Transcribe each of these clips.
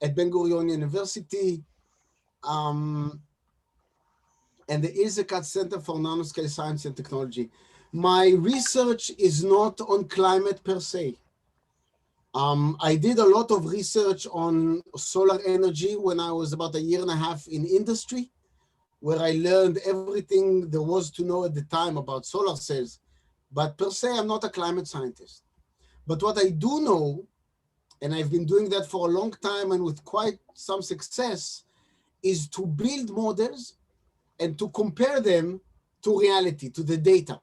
at Ben-Gurion University, and the Ilsekat Center for Nanoscale Science and Technology. My research is not on climate per se. I did a lot of research on solar energy when I was about a year and a half in industry, where I learned everything there was to know at the time about solar cells. But per se, I'm not a climate scientist. But what I do know, and I've been doing that for a long time and with quite some success, is to build models and to compare them to reality, to the data,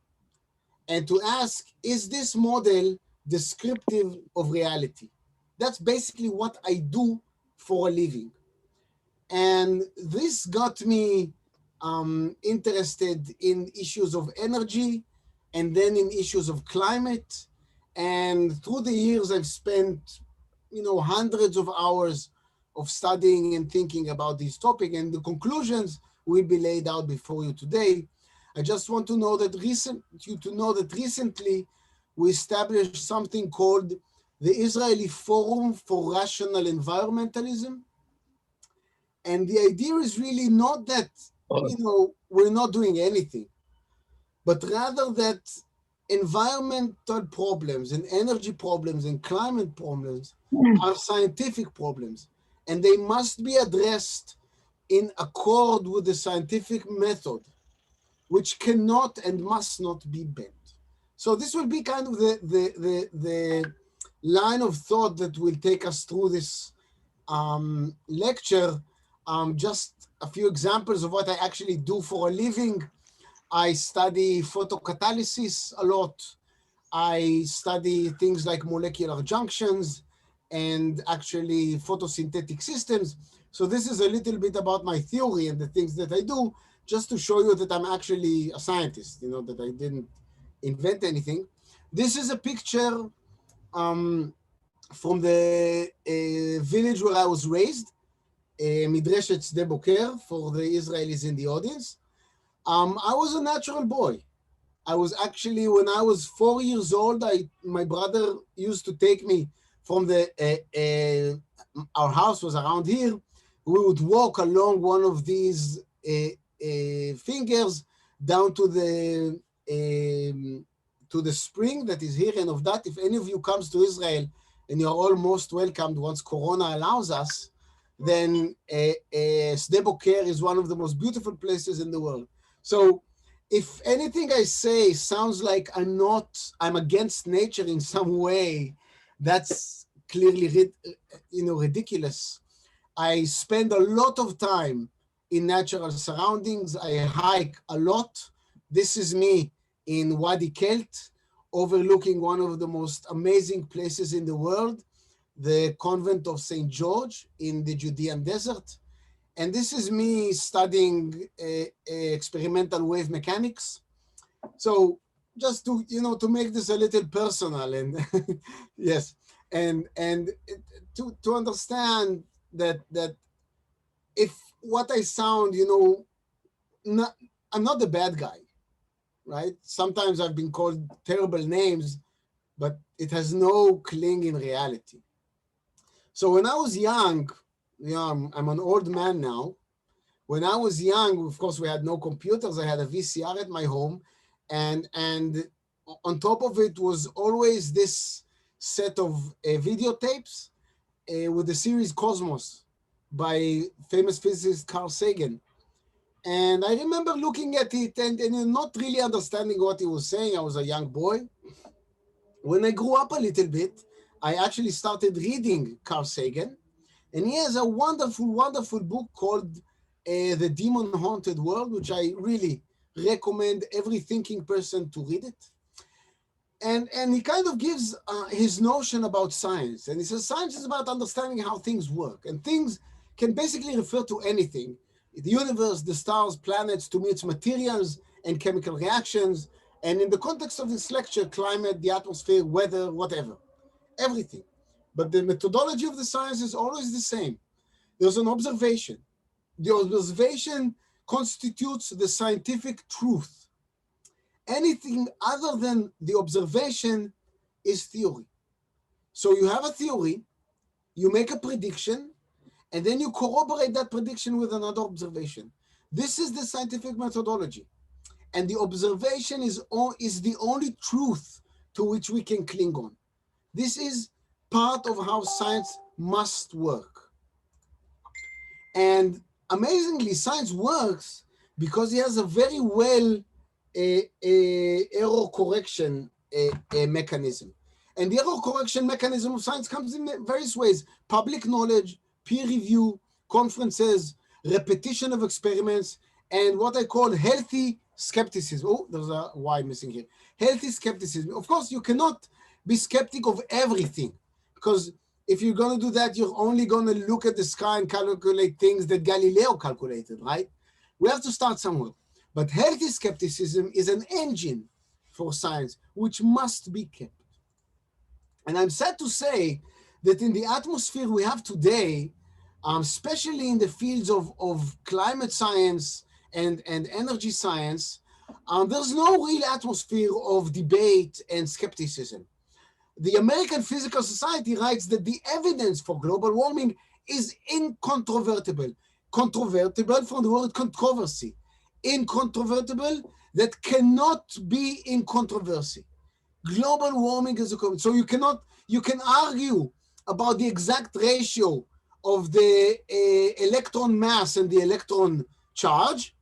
and to ask, is this model descriptive of reality? That's basically what I do for a living. And this got me interested in issues of energy and then in issues of climate. And through the years, I've spent, hundreds of hours of studying and thinking about this topic, and the conclusions will be laid out before you today. I just want to know that recently we established something called the Israeli Forum for Rational Environmentalism. And the idea is really not that, we're not doing anything, but rather that environmental problems and energy problems and climate problems are scientific problems, and they must be addressed in accord with the scientific method, which cannot and must not be bent. So this will be kind of the line of thought that will take us through this lecture. Just a few examples of what I actually do for a living. I study photocatalysis a lot. I study things like molecular junctions and actually photosynthetic systems. So this is a little bit about my theory and the things that I do, just to show you that I'm actually a scientist, that I didn't invent anything. This is a picture from the village where I was raised, Midreshet Sde Boker, for the Israelis in the audience. I was a natural boy. I was actually, when I was 4 years old, my brother used to take me from our house was around here. We would walk along one of these fingers down to the spring that is here. And of that, if any of you comes to Israel, and you're all most welcomed once Corona allows us, then Sde Boker is one of the most beautiful places in the world. So if anything I say sounds like I'm against nature in some way, that's clearly ridiculous. I spend a lot of time in natural surroundings. I hike a lot. This is me in Wadi Kelt, overlooking one of the most amazing places in the world, the convent of St. George in the Judean desert. And this is me studying experimental wave mechanics. So just to make this a little personal, and yes, and to understand that if what I sound, I'm not the bad guy, right? Sometimes I've been called terrible names, but it has no cling in reality. So when I was young, I'm an old man now. When I was young, of course, we had no computers. I had a VCR at my home, and on top of it was always this set of videotapes with the series Cosmos by famous physicist Carl Sagan. And I remember looking at it and not really understanding what he was saying. I was a young boy. When I grew up a little bit, I actually started reading Carl Sagan, and he has a wonderful, wonderful book called The Demon Haunted World, which I really recommend every thinking person to read it. And he kind of gives his notion about science. And he says science is about understanding how things work. And things can basically refer to anything. The universe, the stars, planets, to me it's materials and chemical reactions. And in the context of this lecture, climate, the atmosphere, weather, whatever, everything. But the methodology of the science is always the same. There's an observation. The observation constitutes the scientific truth. Anything other than the observation is theory. So you have a theory, you make a prediction, and then you corroborate that prediction with another observation. This is the scientific methodology. And the observation is the only truth to which we can cling on. This is part of how science must work. And amazingly, science works because it has a very well error correction mechanism. And the error correction mechanism of science comes in various ways: public knowledge, peer review, conferences, repetition of experiments, and what I call healthy skepticism. Oh, there's a Y missing here. Healthy skepticism. Of course, you cannot be skeptic of everything, because if you're going to do that, you're only going to look at the sky and calculate things that Galileo calculated, right? We have to start somewhere. But healthy skepticism is an engine for science, which must be kept. And I'm sad to say that in the atmosphere we have today, especially in the fields of climate science and energy science, there's no real atmosphere of debate and skepticism. The American Physical Society writes that the evidence for global warming is incontrovertible. Controvertible from the word controversy. Incontrovertible, that cannot be in controversy. Global warming is a common. So you can argue about the exact ratio of the electron mass and the electron charge,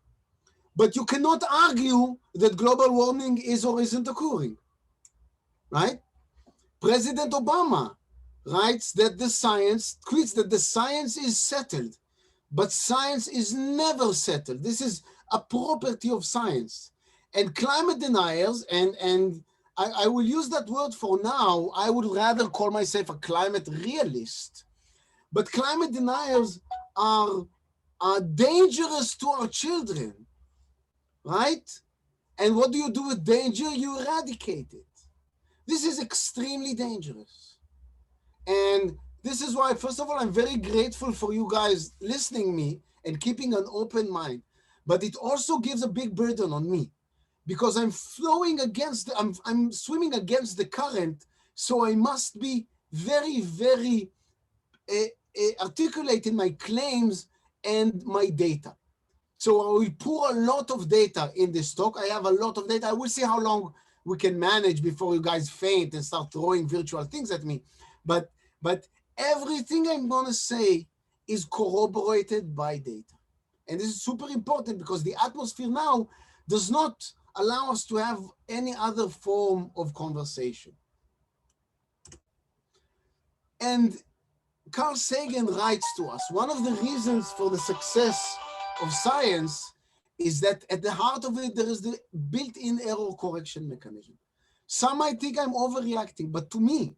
but you cannot argue that global warming is or isn't occurring, right? President Obama writes that the science is settled, but science is never settled. This is a property of science. And climate deniers, and I will use that word for now, I would rather call myself a climate realist, but climate deniers are dangerous to our children, right? And what do you do with danger? You eradicate it. This is extremely dangerous. And this is why, first of all, I'm very grateful for you guys listening me and keeping an open mind. But it also gives a big burden on me, because I'm swimming against the current. So I must be very, very articulate in my claims and my data. So I will pour a lot of data in this talk. I have a lot of data. I will see how long we can manage before you guys faint and start throwing virtual things at me. But everything I'm going to say is corroborated by data. And this is super important, because the atmosphere now does not allow us to have any other form of conversation. And Carl Sagan writes to us, one of the reasons for the success of science is that at the heart of it, there is the built-in error correction mechanism. Some might think I'm overreacting, but to me,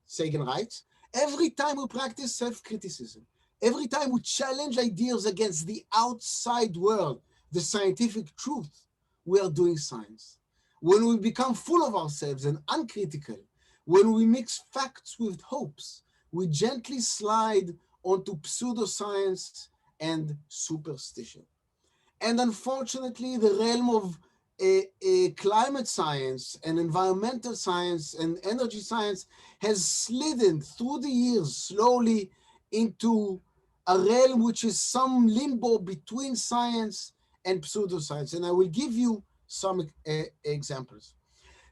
Sagan writes, every time we practice self-criticism, every time we challenge ideas against the outside world, the scientific truth, we are doing science. When we become full of ourselves and uncritical, when we mix facts with hopes, we gently slide onto pseudoscience and superstition. And unfortunately, the realm of climate science and environmental science and energy science has slidden through the years slowly into a realm which is some limbo between science and pseudoscience. And I will give you some examples.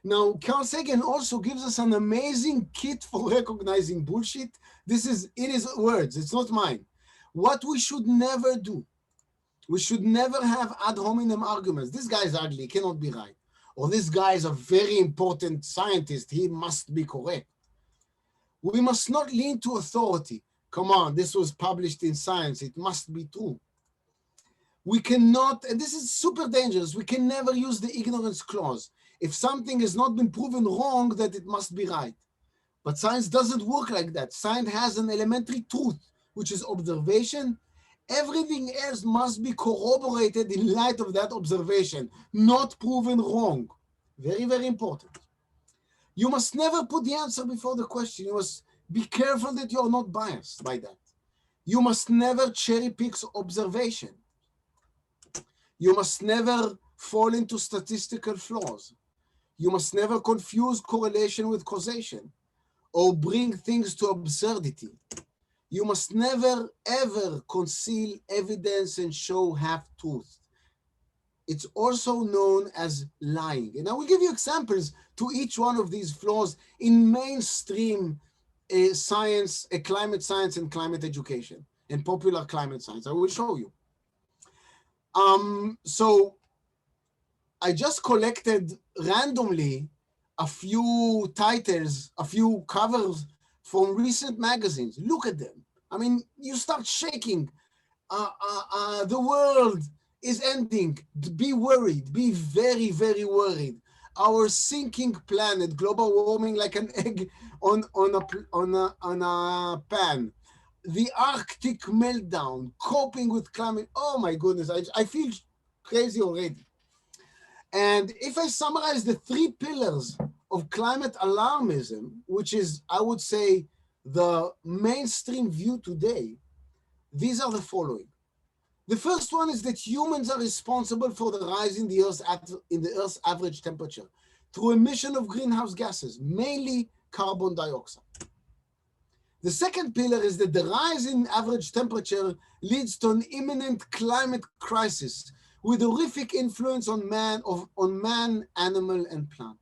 Now, Carl Sagan also gives us an amazing kit for recognizing bullshit. This is in his words, it's not mine. What we should never do. We should never have ad hominem arguments. This guy is ugly, he cannot be right. Or this guy is a very important scientist, he must be correct. We must not lean to authority. Come on, this was published in Science, it must be true. We cannot, and this is super dangerous, we can never use the ignorance clause. If something has not been proven wrong, that it must be right. But science doesn't work like that. Science has an elementary truth, which is observation. Everything else must be corroborated in light of that observation, not proven wrong. Very, very important. You must never put the answer before the question. You must be careful that you are not biased by that. You must never cherry pick observation. You must never fall into statistical flaws. You must never confuse correlation with causation or bring things to absurdity. You must never, ever conceal evidence and show half-truth. It's also known as lying. And I will give you examples to each one of these flaws in mainstream science, climate science and climate education, and popular climate science. I will show you. So I just collected randomly a few titles, a few covers from recent magazines. Look at them. I mean, you start shaking. The world is ending. Be worried. Be very, very worried. Our sinking planet, global warming like an egg on a pan. The Arctic meltdown, coping with climate. Oh my goodness, I feel crazy already. And if I summarize the 3 pillars of climate alarmism, which is, I would say, the mainstream view today, these are the following. The first one is that humans are responsible for the rise in the Earth's average temperature through emission of greenhouse gases, mainly carbon dioxide. The second pillar is that the rise in average temperature leads to an imminent climate crisis with horrific influence on man, animal, and plant.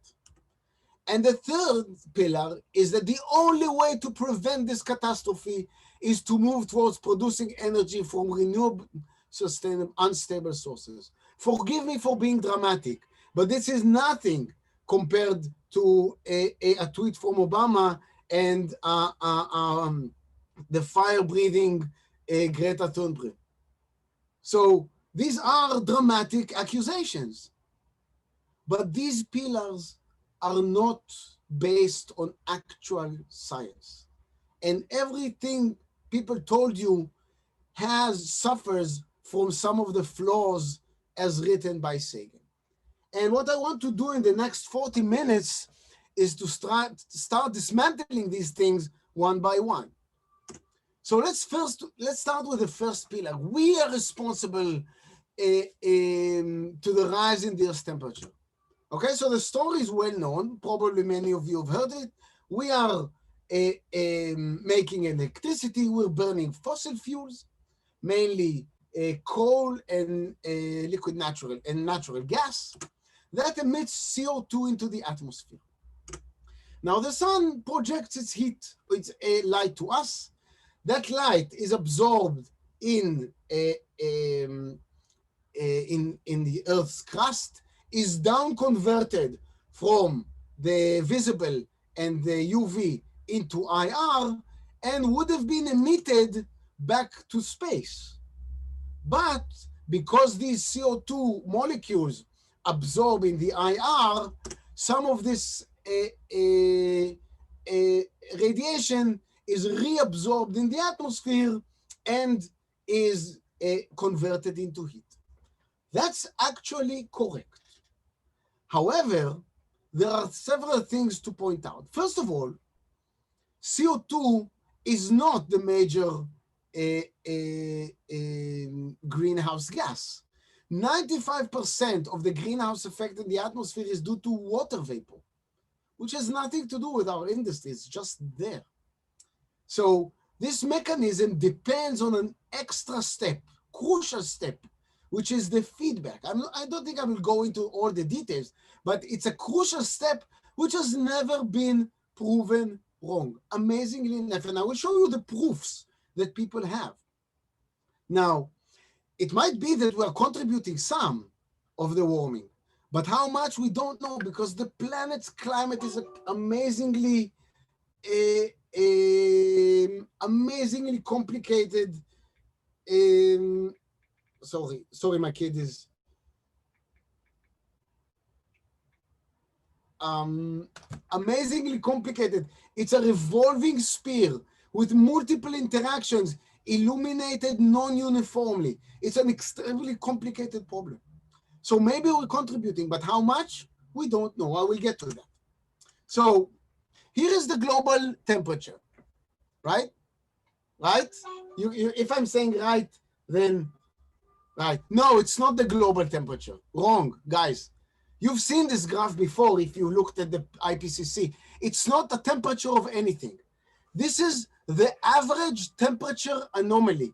And the third pillar is that the only way to prevent this catastrophe is to move towards producing energy from renewable, sustainable, unstable sources. Forgive me for being dramatic, but this is nothing compared to a tweet from Obama and the fire-breathing Greta Thunberg. So these are dramatic accusations, but these pillars are not based on actual science. And everything people told you suffers from some of the flaws as written by Sagan. And what I want to do in the next 40 minutes is to start dismantling these things one by one. So let's start with the first pillar. We are responsible to the rise in the Earth's temperature. Okay, so the story is well known. Probably many of you have heard it. We are making electricity. We're burning fossil fuels, mainly coal and liquid natural gas that emits CO2 into the atmosphere. Now the sun projects its heat, its light to us. That light is absorbed in the Earth's crust, is down converted from the visible and the UV into IR, and would have been emitted back to space. But because these CO2 molecules absorb in the IR, some of this radiation is reabsorbed in the atmosphere and is converted into heat. That's actually correct. However, there are several things to point out. First of all, CO2 is not the major greenhouse gas. 95% of the greenhouse effect in the atmosphere is due to water vapor, which has nothing to do with our industry. It's just there. So this mechanism depends on an extra step, crucial step, which is the feedback. I don't think I will go into all the details, but it's a crucial step which has never been proven wrong, amazingly enough. And I will show you the proofs that people have. Now, it might be that we are contributing some of the warming, but how much we don't know, because the planet's climate is amazingly complicated. Sorry, my kid is amazingly complicated. It's a revolving sphere with multiple interactions, illuminated non-uniformly. It's an extremely complicated problem. So maybe we're contributing, but how much? We don't know. I will get to that. So here is the global temperature, right? Right? If I'm saying right, then right. No, it's not the global temperature. Wrong, guys. You've seen this graph before if you looked at the IPCC. It's not the temperature of anything. This is the average temperature anomaly,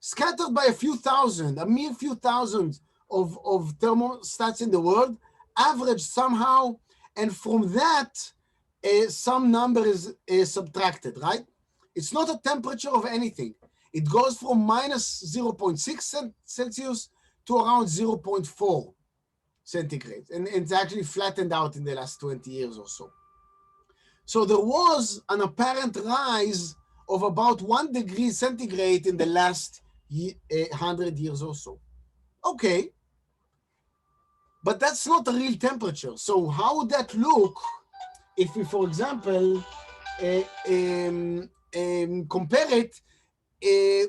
scattered by a few thousand, a mere few thousand of thermostats in the world, averaged somehow, and from that, some number is subtracted, right? It's not a temperature of anything. It goes from minus 0.6 Celsius to around 0.4 centigrade. And it's actually flattened out in the last 20 years or so. So there was an apparent rise of about 1 degree centigrade in the last 100 years or so. Okay, but that's not a real temperature. So how would that look if we, for example, compare it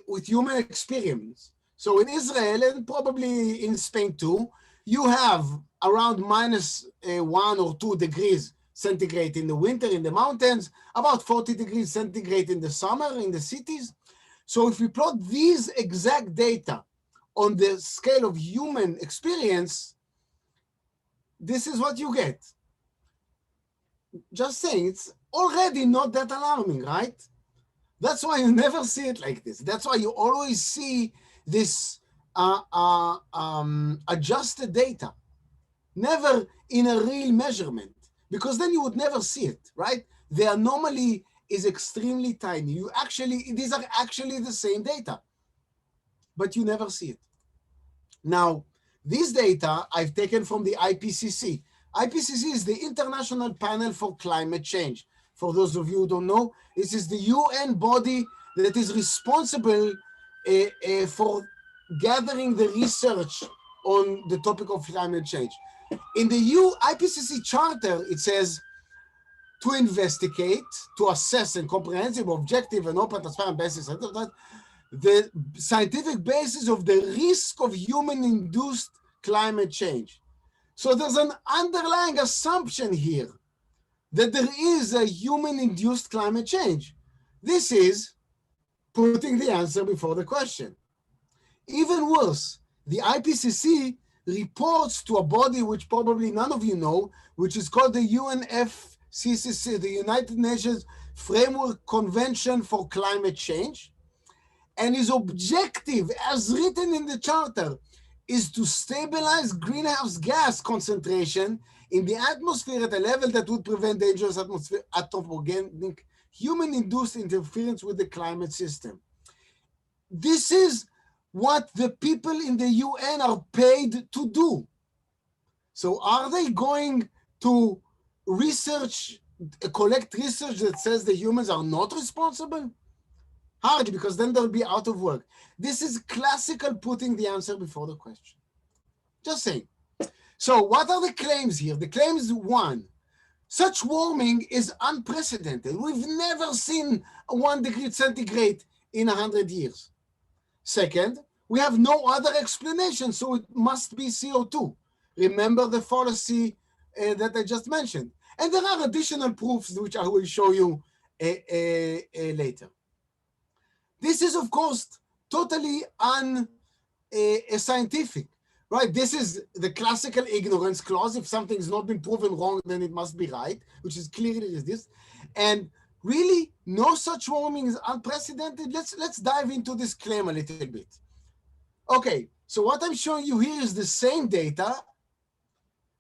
with human experience? So in Israel, and probably in Spain too, you have around minus 1 or 2 degrees centigrade in the winter in the mountains, about 40 degrees centigrade in the summer in the cities. So if we plot these exact data on the scale of human experience, this is what you get. Just saying, it's already not that alarming, right? That's why you never see it like this. That's why you always see this adjusted data, never in a real measurement, because then you would never see it, right? The anomaly is extremely tiny. These are actually the same data, but you never see it. Now, this data I've taken from the IPCC. IPCC is the International Panel for Climate Change. For those of you who don't know, this is the UN body that is responsible for gathering the research on the topic of climate change. In the IPCC charter, it says to investigate, to assess in comprehensive, objective, and open, transparent basis, the scientific basis of the risk of human-induced climate change. So there's an underlying assumption here that there is a human-induced climate change. This is putting the answer before the question. Even worse, the IPCC reports to a body which probably none of you know, which is called the UNFCCC, the United Nations Framework Convention for Climate Change. And his objective, as written in the charter, is to stabilize greenhouse gas concentration in the atmosphere at a level that would prevent dangerous anthropogenic human-induced interference with the climate system. This is what the people in the UN are paid to do. So are they going to collect research that says the humans are not responsible? Hardly, because then they'll be out of work. This is classical putting the answer before the question. Just saying. So what are the claims here? The claims, one, such warming is unprecedented. We've never seen a 1 degree centigrade in 100 years. Second, we have no other explanation, so it must be CO2. Remember the fallacy that I just mentioned. And there are additional proofs which I will show you later. This is, of course, totally unscientific, right? This is the classical ignorance clause. If something has not been proven wrong, then it must be right, which is clearly this. And really, no such warming is unprecedented. Let's dive into this claim a little bit. Okay, so what I'm showing you here is the same data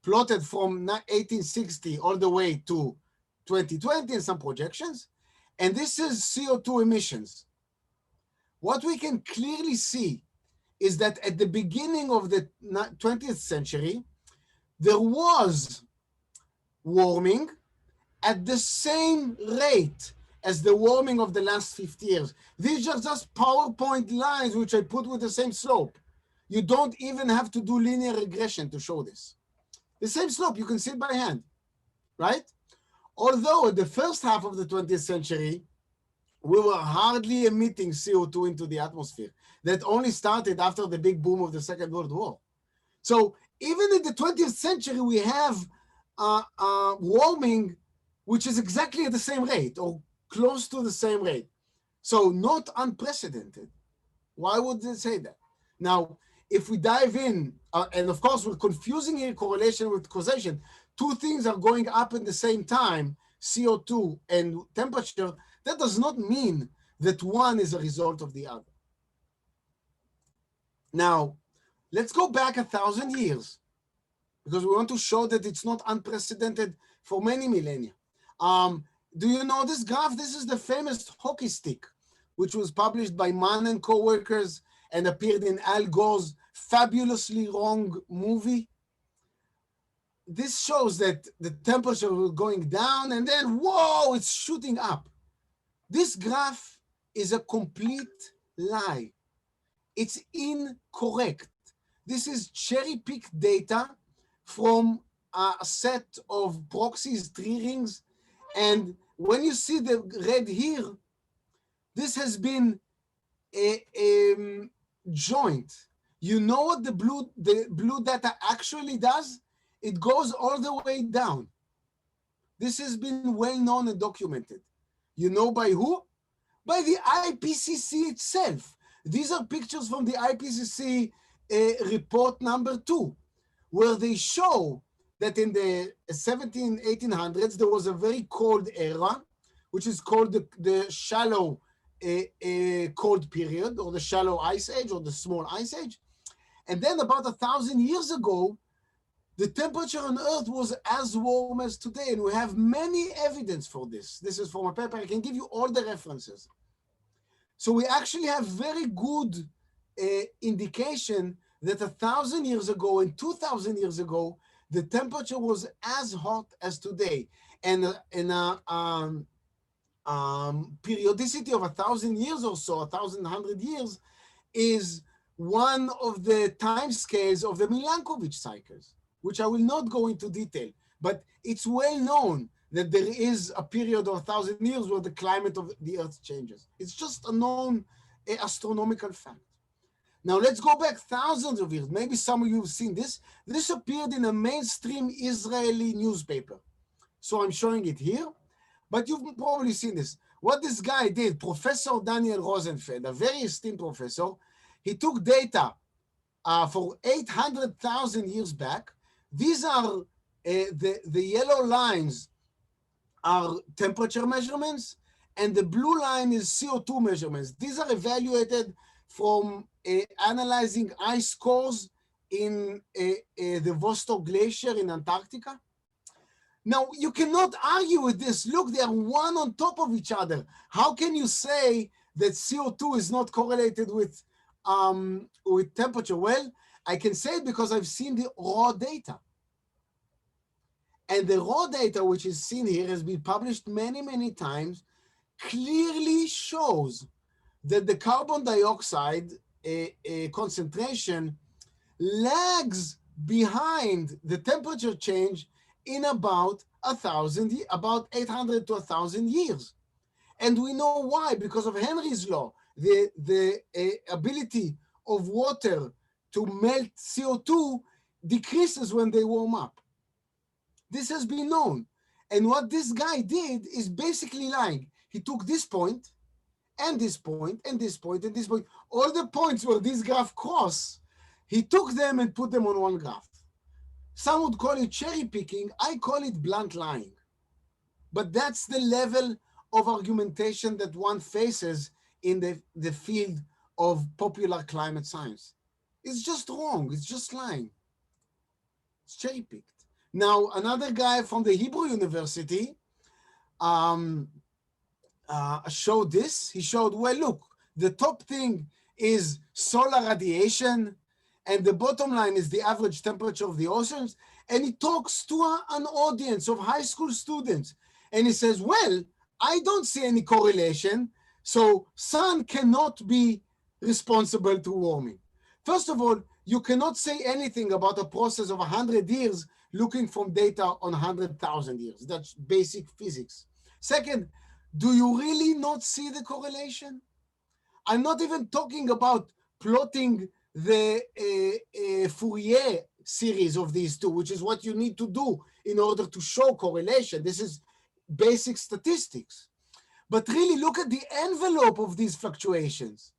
plotted from 1860 all the way to 2020 and some projections. And this is CO2 emissions. What we can clearly see is that at the beginning of the 20th century, there was warming at the same rate as the warming of the last 50 years. These are just PowerPoint lines which I put with the same slope. You don't even have to do linear regression to show this. The same slope, you can see it by hand, right? Although at the first half of the 20th century, we were hardly emitting CO2 into the atmosphere. That only started after the big boom of the Second World War. So even in the 20th century, we have warming, which is exactly at the same rate or close to the same rate. So not unprecedented. Why would they say that? Now, if we dive in, and of course, we're confusing here correlation with causation. Two things are going up at the same time, CO2 and temperature. That does not mean that one is a result of the other. Now, let's go back 1,000 years because we want to show that it's not unprecedented for many millennia. Do you know this graph? This is the famous hockey stick, which was published by Mann and co-workers and appeared in Al Gore's Fabulously Wrong movie. This shows that the temperature was going down and then, whoa, it's shooting up. This graph is a complete lie. It's incorrect. This is cherry-picked data from a set of proxies, tree rings. And when you see the red here, this has been a joint. You know what the blue data actually does? It goes all the way down. This has been well known and documented. You know by who? By the IPCC itself. These are pictures from the IPCC report number 2, where they show that in the 1800s, there was a very cold era, which is called the shallow cold period, or the shallow ice age, or the small ice age. And then about 1,000 years ago, the temperature on Earth was as warm as today, and we have many evidence for this. This is from a paper. I can give you all the references. So we actually have very good indication that 1,000 years ago and 2,000 years ago, the temperature was as hot as today. And in a periodicity of 1,000 years or so, 1,100 years, is one of the time scales of the Milankovitch cycles, which I will not go into detail, but it's well known that there is a period of 1,000 years where the climate of the Earth changes. It's just a known astronomical fact. Now let's go back thousands of years. Maybe some of you have seen this. This appeared in a mainstream Israeli newspaper. So I'm showing it here, but you've probably seen this. What this guy did, Professor Daniel Rosenfeld, a very esteemed professor, he took data for 800,000 years back. These are the yellow lines are temperature measurements, and the blue line is CO2 measurements. These are evaluated from analyzing ice cores in the Vostok Glacier in Antarctica. Now, you cannot argue with this. Look, they are one on top of each other. How can you say that CO2 is not correlated with temperature? Well, I can say it because I've seen the raw data. And the raw data, which is seen here, has been published many, many times, clearly shows that the carbon dioxide concentration lags behind the temperature change in about 800 to 1,000 years. And we know why, because of Henry's law, the ability of water to melt CO2 decreases when they warm up. This has been known. And what this guy did is basically lying. He took this point, and this point, and this point, and this point, all the points where this graph cross, he took them and put them on one graph. Some would call it cherry picking. I call it blunt lying. But that's the level of argumentation that one faces in the field of popular climate science. It's just wrong. It's just lying. It's cherry picked. Now, another guy from the Hebrew University showed this. He showed, well, look, the top thing is solar radiation, and the bottom line is the average temperature of the oceans. And he talks to an audience of high school students. And he says, well, I don't see any correlation, so sun cannot be responsible to warming. First of all, you cannot say anything about a process of 100 years looking from data on 100,000 years. That's basic physics. Second, do you really not see the correlation? I'm not even talking about plotting the Fourier series of these two, which is what you need to do in order to show correlation. This is basic statistics. But really look at the envelope of these fluctuations,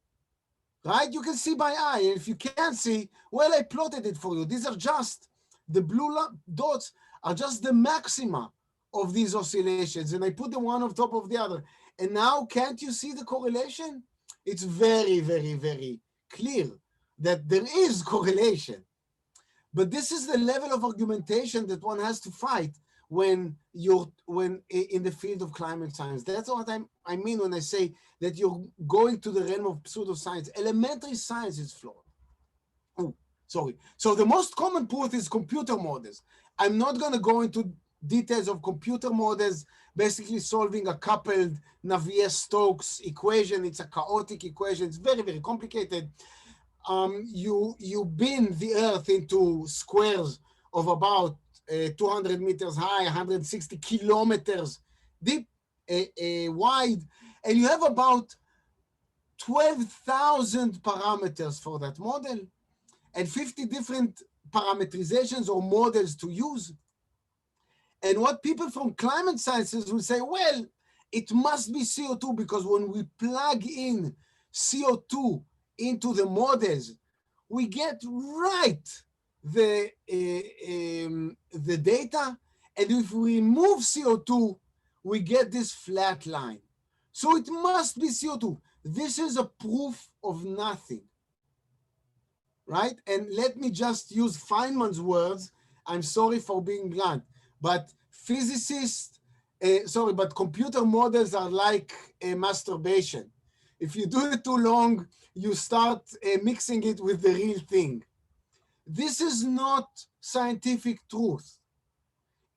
right? You can see by eye. And if you can't see, well, I plotted it for you. These are just, the blue dots are just the maxima of these oscillations. And I put them one on top of the other. And now, can't you see the correlation? It's very, very, very clear that there is correlation. But this is the level of argumentation that one has to fight when in the field of climate science. That's what I mean when I say that you're going to the realm of pseudoscience. Elementary science is flawed. Oh, sorry. So the most common proof is computer models. I'm not going to go into details of computer models, basically solving a coupled Navier-Stokes equation. It's a chaotic equation. It's very, very complicated. You bend the Earth into squares of about 200 meters high, 160 kilometers deep, wide, and you have about 12,000 parameters for that model and 50 different parameterizations or models to use. And what people from climate sciences will say, well, it must be CO2 because when we plug in CO2 into the models, we get right the data. And if we remove CO2, we get this flat line. So it must be CO2. This is a proof of nothing, right? And let me just use Feynman's words. I'm sorry for being blunt, but but computer models are like masturbation. If you do it too long, you start mixing it with the real thing. This is not scientific truth.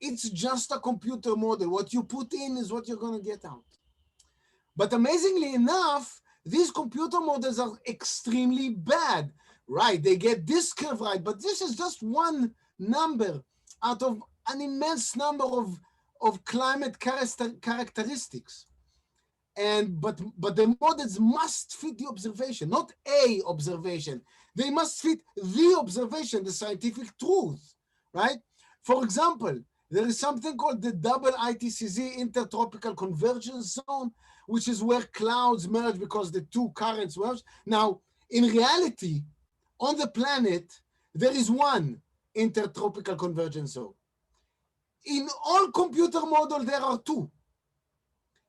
It's just a computer model. What you put in is what you're going to get out. But amazingly enough, these computer models are extremely bad, right? They get this curve right, but this is just one number out of an immense number of climate characteristics. But the models must fit the observation, not a observation. They must fit the observation, the scientific truth, right? For example, there is something called the double ITCZ, intertropical convergence zone, which is where clouds merge because the two currents merge. Now, in reality, on the planet, there is one intertropical convergence zone. In all computer models, there are two.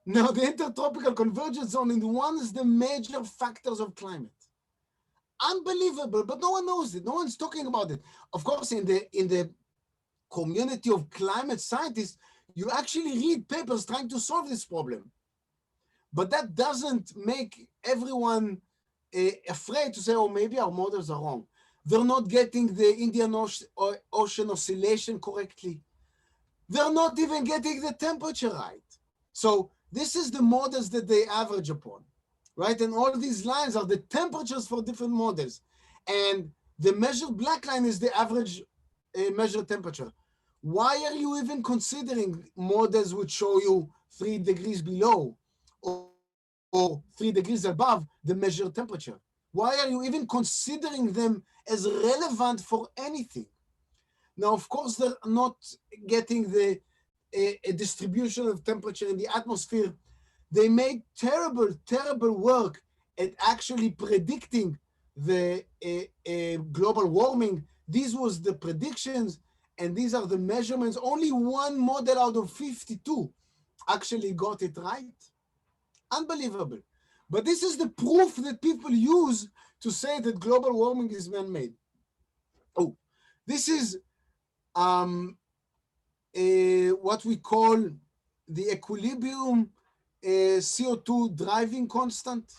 Now, the intertropical convergence zone is one of the major factors of climate. Unbelievable, but no one knows it. No one's talking about it. Of course, in the community of climate scientists, you actually read papers trying to solve this problem. But that doesn't make everyone afraid to say, oh, maybe our models are wrong. They're not getting the Indian Ocean oscillation correctly. They're not even getting the temperature right. So this is the models that they average upon, right? And all these lines are the temperatures for different models. And the measured black line is the average measured temperature. Why are you even considering models which show you 3 degrees below or 3 degrees above the measured temperature? Why are you even considering them as relevant for anything? Now, of course, they're not getting the distribution of temperature in the atmosphere. They made terrible, terrible work at actually predicting the global warming. These was the predictions, and these are the measurements. Only one model out of 52 actually got it right. Unbelievable. But this is the proof that people use to say that global warming is man-made. Oh, this is what we call the equilibrium CO2 driving constant.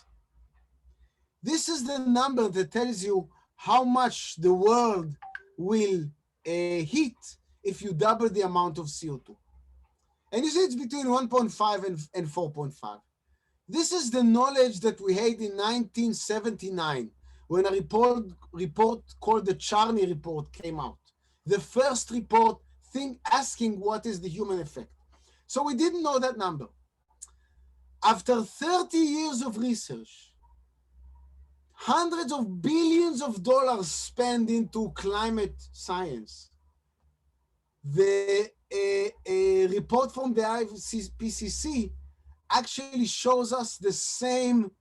This is the number that tells you how much the world will heat if you double the amount of CO2. And you see it's between 1.5 and 4.5. This is the knowledge that we had in 1979 when a report called the Charney report came out. The first report asking what is the human effect. So we didn't know that number. After 30 years of research, hundreds of billions of dollars spent into climate science, the report from the IPCC actually shows us the same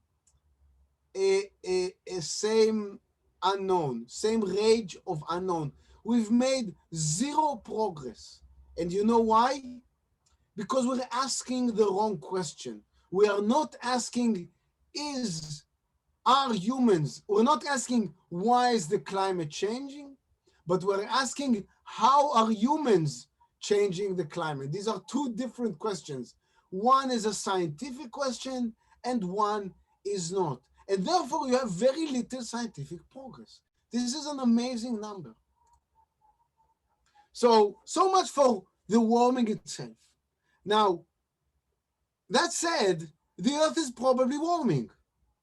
unknown, same range of unknown. We've made zero progress. And you know why? Because we're asking the wrong question. We are not asking, are humans, we're not asking why is the climate changing, but we're asking how are humans changing the climate. These are two different questions. One is a scientific question and one is not. And therefore you have very little scientific progress. This is an amazing number. So much for the warming itself. Now, that said, the Earth is probably warming,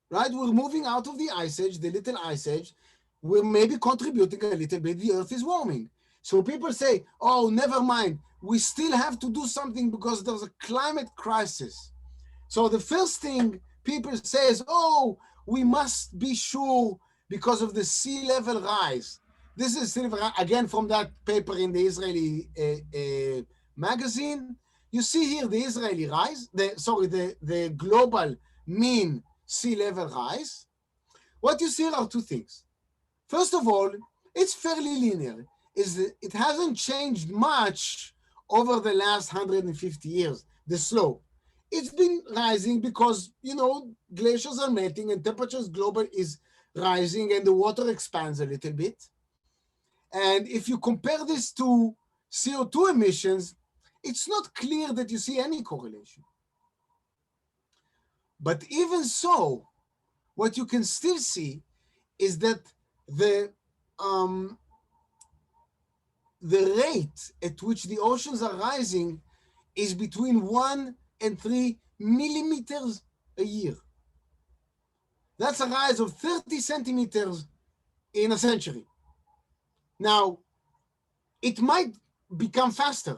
right? We're moving out of the ice age, the little ice age. We're maybe contributing a little bit. The Earth is warming. So people say, oh, never mind. We still have to do something because there's a climate crisis. So the first thing people say is, oh, we must be sure because of the sea level rise. This is again from that paper in the Israeli magazine. You see here the Israeli rise, the global mean sea level rise. What you see are two things. First of all, it's fairly linear. It hasn't changed much over the last 150 years, the slope. It's been rising because, glaciers are melting and temperatures global is rising and the water expands a little bit. And if you compare this to CO2 emissions, it's not clear that you see any correlation. But even so, what you can still see is that the rate at which the oceans are rising is between 1 and 3 millimeters a year. That's a rise of 30 centimeters in a century. Now, it might become faster.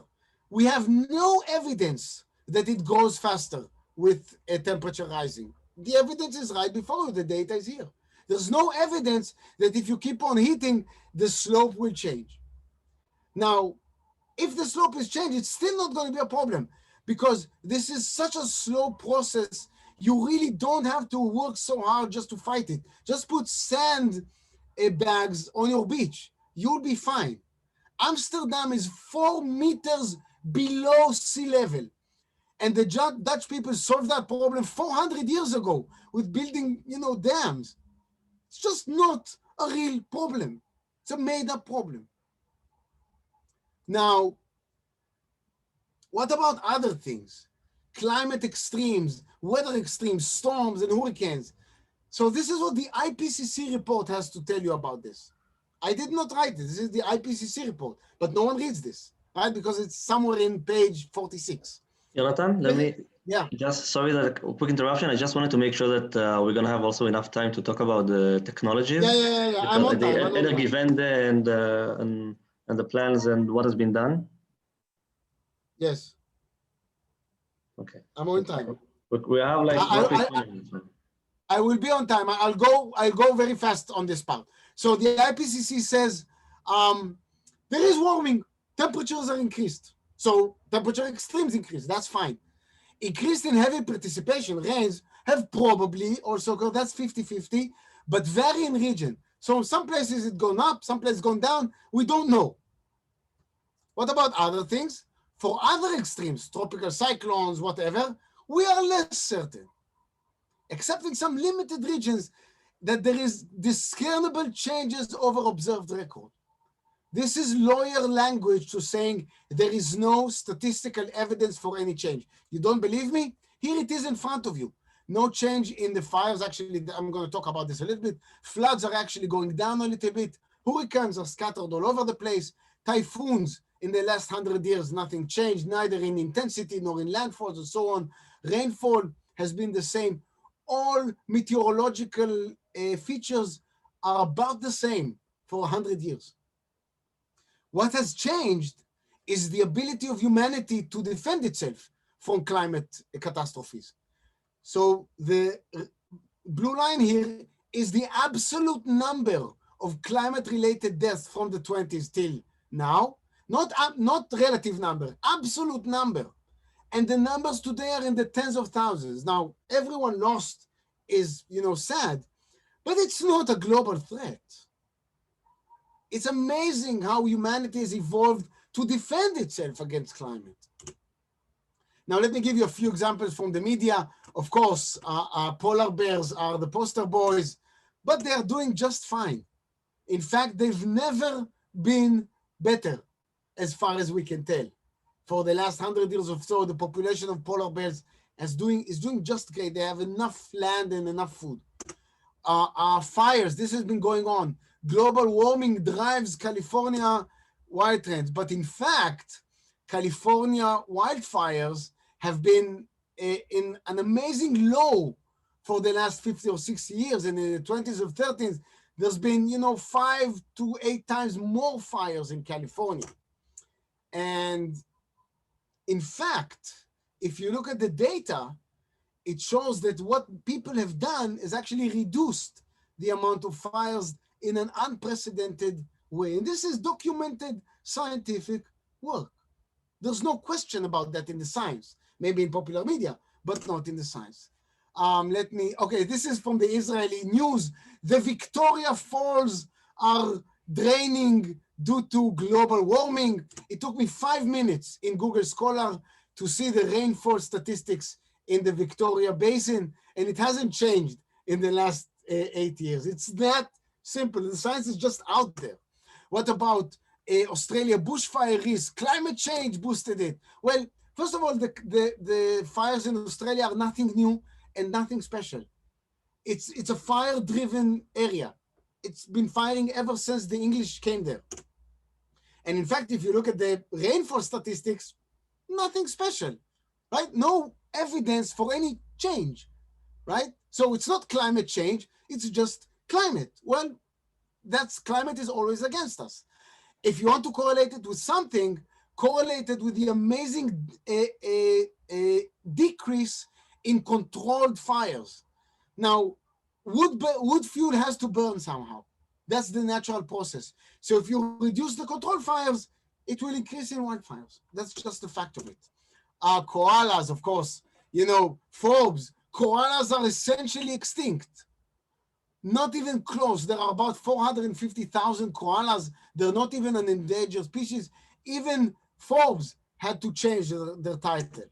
We have no evidence that it goes faster with a temperature rising. The evidence is right before you, the data is here. There's no evidence that if you keep on heating, the slope will change. Now, if the slope is changed, it's still not going to be a problem because this is such a slow process. You really don't have to work so hard just to fight it. Just put sand bags on your beach. You'll be fine. Amsterdam is 4 meters below sea level. And the Dutch people solved that problem 400 years ago with building, dams. It's just not a real problem. It's a made-up problem. Now, what about other things? Climate extremes, weather extremes, storms, and hurricanes. So this is what the IPCC report has to tell you about this. I did not write it. This is the IPCC report, but no one reads this, right? Because it's somewhere in page 46. Yonatan, sorry that quick interruption. I just wanted to make sure that we're going to have also enough time to talk about the technologies. Yeah. I'm on time. The energy vendor and the plans and what has been done. Yes. Okay. I'm on time. We have roughly 20 minutes. I will be on time. I'll go very fast on this part. So the IPCC says there is warming. Temperatures are increased. So temperature extremes increase. That's fine. Increased in heavy precipitation, rains have probably also occurred. That's 50-50, but vary in region. So in some places it's gone up, some places gone down. We don't know. What about other things? For other extremes, tropical cyclones, whatever, we are less certain. Except in some limited regions that there is discernible changes over observed record. This is lawyer language to saying there is no statistical evidence for any change. You don't believe me? Here it is in front of you. No change in the fires. Actually, I'm going to talk about this a little bit. Floods are actually going down a little bit. Hurricanes are scattered all over the place. Typhoons in the last 100 years, nothing changed, neither in intensity nor in landfalls and so on. Rainfall has been the same. All meteorological features are about the same for 100 years. What has changed is the ability of humanity to defend itself from climate catastrophes. So the blue line here is the absolute number of climate-related deaths from the 20s till now, not relative number, absolute number. And the numbers today are in the tens of thousands. Now, everyone lost is, sad, but it's not a global threat. It's amazing how humanity has evolved to defend itself against climate. Now, let me give you a few examples from the media. Of course, polar bears are the poster boys, but they are doing just fine. In fact, they've never been better, as far as we can tell. For the last 100 years or so, the population of polar bears is doing just great. They have enough land and enough food. Fires, this has been going on. Global warming drives California wild trends. But in fact, California wildfires have been in an amazing low for the last 50 or 60 years. And in the 20s or 30s, there's been, 5 to 8 times more fires in California. And in fact, if you look at the data, it shows that what people have done is actually reduced the amount of fires in an unprecedented way. And this is documented scientific work. There's no question about that in the science, maybe in popular media, but not in the science. This is from the Israeli news. The Victoria Falls are draining due to global warming. It took me 5 minutes in Google Scholar to see the rainfall statistics in the Victoria Basin, and it hasn't changed in the last 8 years. It's that simple. The science is just out there. What about Australia bushfire risk? Climate change boosted it. Well, first of all, the fires in Australia are nothing new and nothing special. It's a fire-driven area. It's been firing ever since the English came there. And in fact, if you look at the rainfall statistics, nothing special, right? No evidence for any change, right? So it's not climate change, it's just climate. Well, climate is always against us. If you want to correlate it with something, correlate it with the amazing decrease in controlled fires. Now, wood fuel has to burn somehow. That's the natural process. So if you reduce the controlled fires, it will increase in wildfires. That's just the fact of it. Koalas, of course, Forbes, koalas are essentially extinct. Not even close. There are about 450,000 koalas. They're not even an endangered species. Even Forbes had to change their title.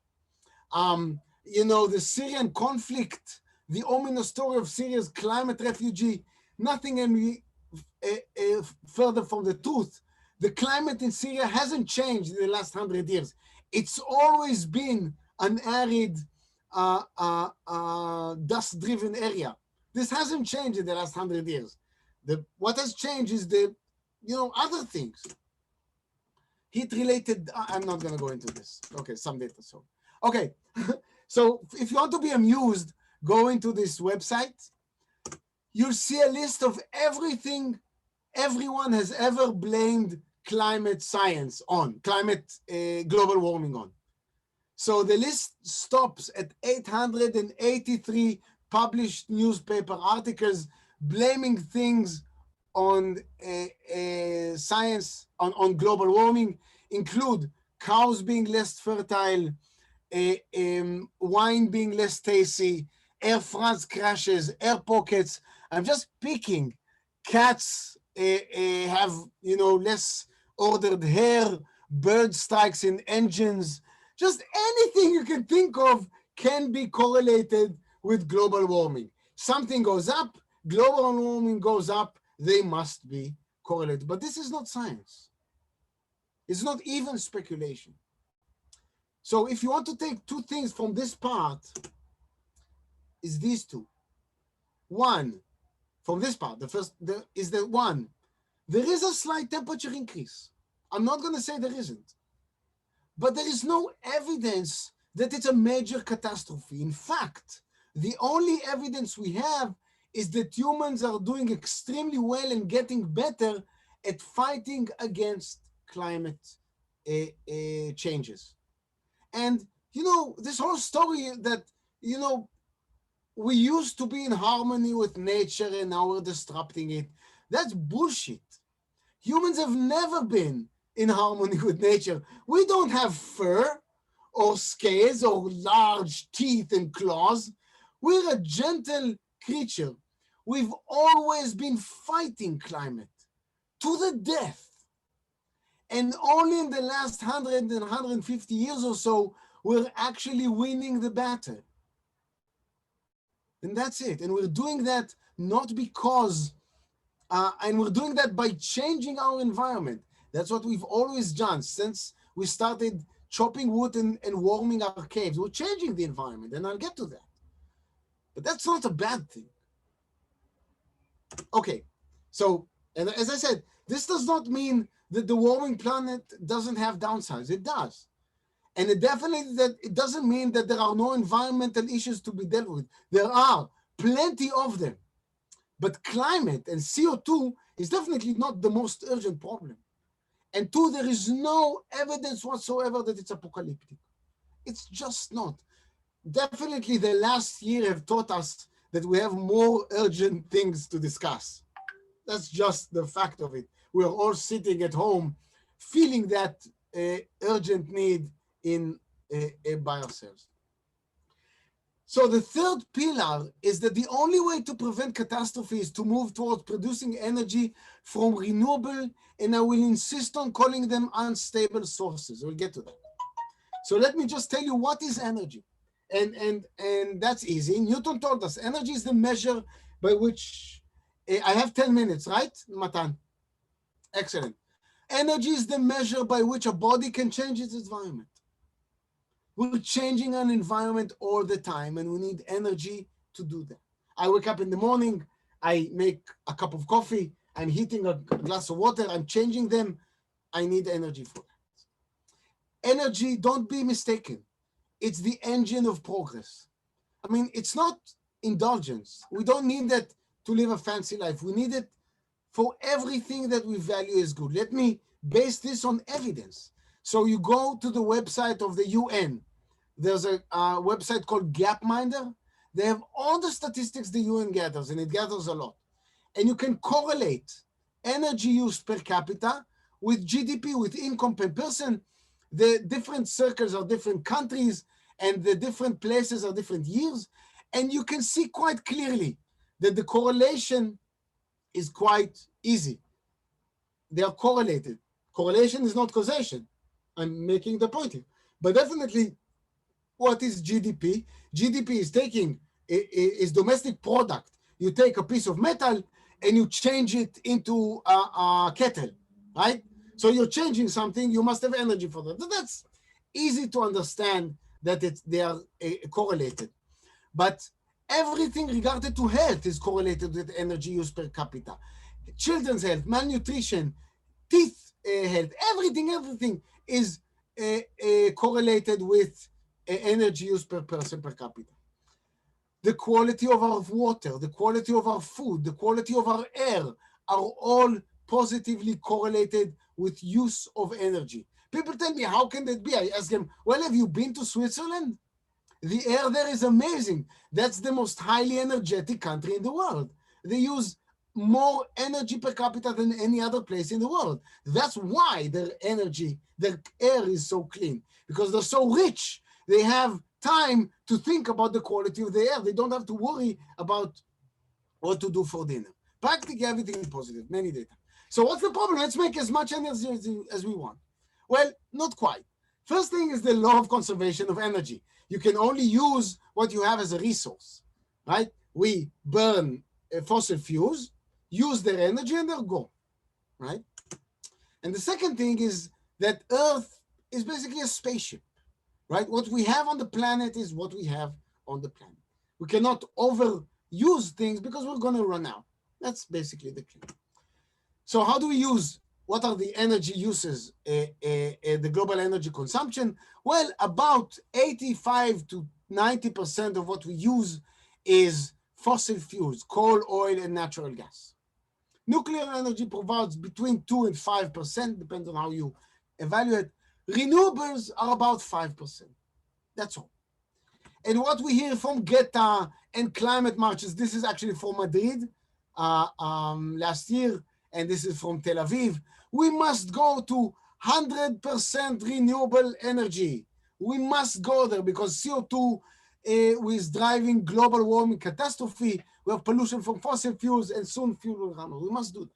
The Syrian conflict, the ominous story of Syria's climate refugee, nothing any further from the truth. The climate in Syria hasn't changed in the last 100 years. It's always been an arid, dust-driven area. This hasn't changed in the last 100 years. What has changed is other things. Heat-related, I'm not going to go into this. Okay, some data. Okay, so if you want to be amused, go into this website. You'll see a list of everything everyone has ever blamed climate science on, global warming on. So the list stops at 883 published newspaper articles blaming things on science, on global warming, include cows being less fertile, wine being less tasty, Air France crashes, air pockets. I'm just picking. Cats have, less ordered hair, bird strikes in engines. Just anything you can think of can be correlated with global warming. Something goes up, global warming goes up, they must be correlated. But this is not science. It's not even speculation. So if you want to take 2 things from this part, is these 2. One, from this part, the first is the one, there is a slight temperature increase. I'm not going to say there isn't. But there is no evidence that it's a major catastrophe. In fact, the only evidence we have is that humans are doing extremely well and getting better at fighting against climate changes. And, this whole story that, we used to be in harmony with nature and now we're disrupting it, that's bullshit. Humans have never been in harmony with nature. We don't have fur or scales or large teeth and claws. We're a gentle creature. We've always been fighting climate to the death. And only in the last 100 and 150 years or so, we're actually winning the battle. And that's it. And we're doing that not because, and we're doing that by changing our environment. That's what we've always done since we started chopping wood and warming our caves. We're changing the environment, and I'll get to that. But that's not a bad thing. Okay, so, and as I said, this does not mean that the warming planet doesn't have downsides. It does. And it definitely that it doesn't mean that there are no environmental issues to be dealt with. There are plenty of them. But climate and CO2 is definitely not the most urgent problem. And two, there is no evidence whatsoever that it's apocalyptic. It's just not. Definitely the last year have taught us that we have more urgent things to discuss. That's just the fact of it. We're all sitting at home feeling that urgent need by ourselves. So the third pillar is that the only way to prevent catastrophe is to move towards producing energy from renewable, and I will insist on calling them unstable sources. We'll get to that. So let me just tell you what is energy. And that's easy. Newton told us energy is the measure by which, I have 10 minutes, right, Matan? Excellent. Energy is the measure by which a body can change its environment. We're changing an environment all the time, and we need energy to do that. I wake up in the morning, I make a cup of coffee, I'm heating a glass of water, I'm changing them. I need energy for that. Energy, don't be mistaken, it's the engine of progress. I mean, it's not indulgence. We don't need that to live a fancy life. We need it for everything that we value as good. Let me base this on evidence. So you go to the website of the UN. There's a website called Gapminder. They have all the statistics the UN gathers, and it gathers a lot. And you can correlate energy use per capita with GDP, with income per person. The different circles are different countries, and the different places are different years. And you can see quite clearly that the correlation is quite easy. They are correlated. Correlation is not causation. I'm making the point here. But definitely, what is GDP? GDP is taking is domestic product. You take a piece of metal and you change it into a kettle, right? So you're changing something, you must have energy for that. That's easy to understand that they are correlated. But everything regarded to health is correlated with energy use per capita. Children's health, malnutrition, teeth health, everything is correlated with energy use per person per capita. The quality of our water, the quality of our food, the quality of our air are all positively correlated with use of energy. People tell me, how can that be? I ask them, well, have you been to Switzerland? The air there is amazing. That's the most highly energetic country in the world. They use more energy per capita than any other place in the world. That's why their air is so clean, because they're so rich. They have time to think about the quality of the air. They don't have to worry about what to do for dinner. Practically everything is positive, many data. So what's the problem? Let's make as much energy as we want. Well, not quite. First thing is the law of conservation of energy. You can only use what you have as a resource, right? We burn fossil fuels, use their energy, and they'll go, right? And the second thing is that Earth is basically a spaceship, right? What we have on the planet is what we have on the planet. We cannot overuse things because we're going to run out. That's basically the key. So how do we use, what are the energy uses, the global energy consumption? Well, about 85 to 90% of what we use is fossil fuels, coal, oil, and natural gas. Nuclear energy provides between 2 and 5%, depends on how you evaluate. Renewables are about 5%. That's all. And what we hear from GETA and climate marches, this is actually from Madrid last year, and this is from Tel Aviv. We must go to 100% renewable energy. We must go there because CO2 is driving global warming catastrophe. We have pollution from fossil fuels, and soon fuel will run out. We must do that.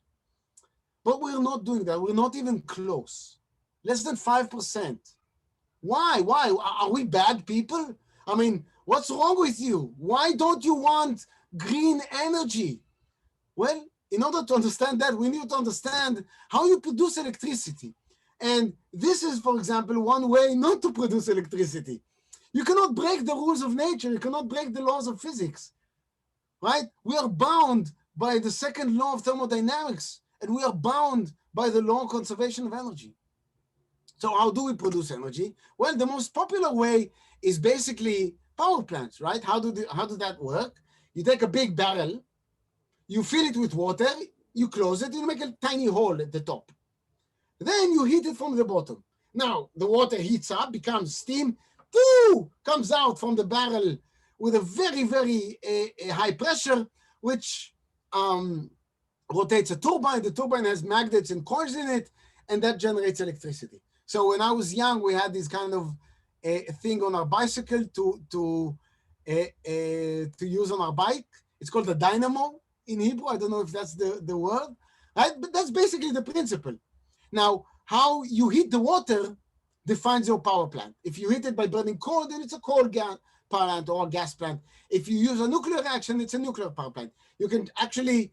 But we're not doing that. We're not even close. Less than 5%. Why? Are we bad people? I mean, what's wrong with you? Why don't you want green energy? Well, in order to understand that, we need to understand how you produce electricity. And this is, for example, one way not to produce electricity. You cannot break the rules of nature. You cannot break the laws of physics, right? We are bound by the second law of thermodynamics, and we are bound by the law of conservation of energy. So how do we produce energy? Well, the most popular way is basically power plants, right? How does that work? You take a big barrel, you fill it with water, you close it, you make a tiny hole at the top. Then you heat it from the bottom. Now, the water heats up, becomes steam, comes out from the barrel with a very, very high pressure, which rotates a turbine. The turbine has magnets and coils in it, and that generates electricity. So when I was young, we had this kind of thing on our bicycle to use on our bike. It's called a dynamo in Hebrew. I don't know if that's the word, right? But that's basically the principle. Now, how you heat the water defines your power plant. If you heat it by burning coal, then it's a coal power plant or a gas plant. If you use a nuclear reaction, it's a nuclear power plant. You can actually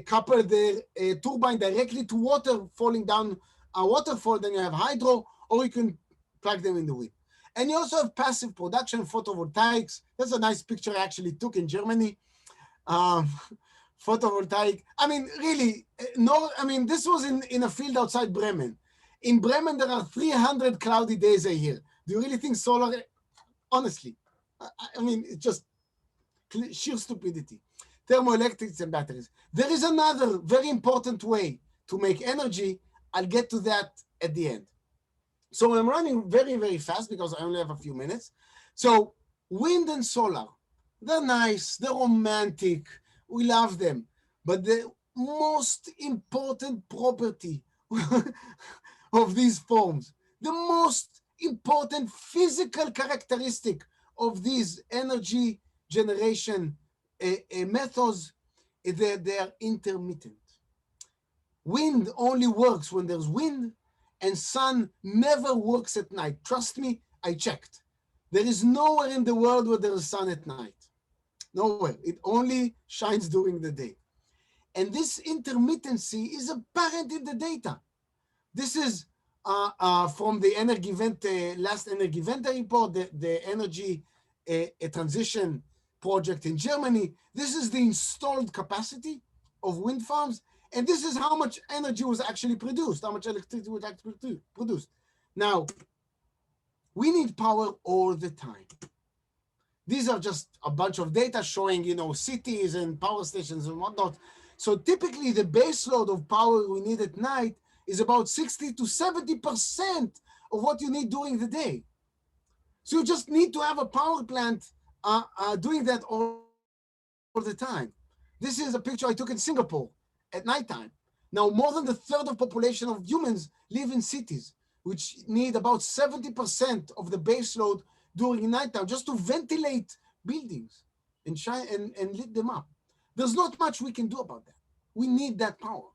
couple the turbine directly to water falling down a waterfall, then you have hydro, or you can plug them in the wind. And you also have passive production, photovoltaics. That's a nice picture I actually took in Germany. Photovoltaic. I mean, really, no, I mean, this was in a field outside Bremen. In Bremen, there are 300 cloudy days a year. Do you really think solar, honestly, I mean, it's just sheer stupidity. Thermoelectrics and batteries. There is another very important way to make energy. I'll get to that at the end. So I'm running very, very fast because I only have a few minutes. So wind and solar, they're nice, they're romantic, we love them. But the most important property of these forms, the most important physical characteristic of these energy generation methods is that they are intermittent. Wind only works when there's wind, and sun never works at night. Trust me, I checked. There is nowhere in the world where there is sun at night. Nowhere. It only shines during the day. And this intermittency is apparent in the data. This is from the last Energiewende report, the energy transition project in Germany. This is the installed capacity of wind farms. And this is how much energy was actually produced, how much electricity was actually produced. Now, we need power all the time. These are just a bunch of data showing, cities and power stations and whatnot. So typically the base load of power we need at night is about 60 to 70% of what you need during the day. So you just need to have a power plant doing that all the time. This is a picture I took in Singapore at nighttime. Now, more than the third of population of humans live in cities, which need about 70% of the base load during nighttime just to ventilate buildings and lit them up. There's not much we can do about that. We need that power.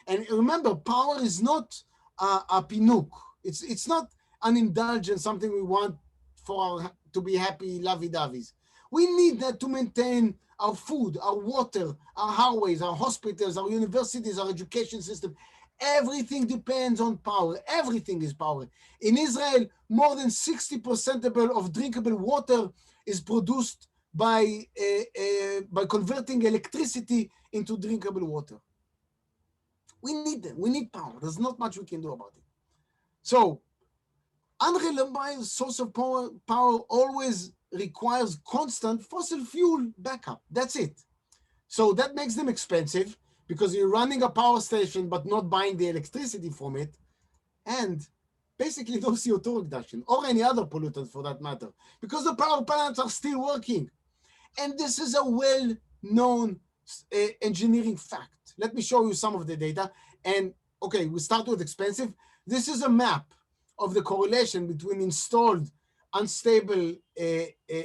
And remember, power is not a pinuk. It's not an indulgence, something we want to be happy lovey-doveys. We need that to maintain our food, our water, our highways, our hospitals, our universities, our education system. Everything depends on power. Everything is power. In Israel, more than 60% of drinkable water is produced by converting electricity into drinkable water. We need them. We need power. There's not much we can do about it. So, unreliable source of power always requires constant fossil fuel backup. That's it. So that makes them expensive because you're running a power station but not buying the electricity from it, and basically no CO2 reduction or any other pollutants for that matter, because the power plants are still working. And this is a well-known engineering fact. Let me show you some of the data. And okay, we start with expensive. This is a map of the correlation between installed unstable,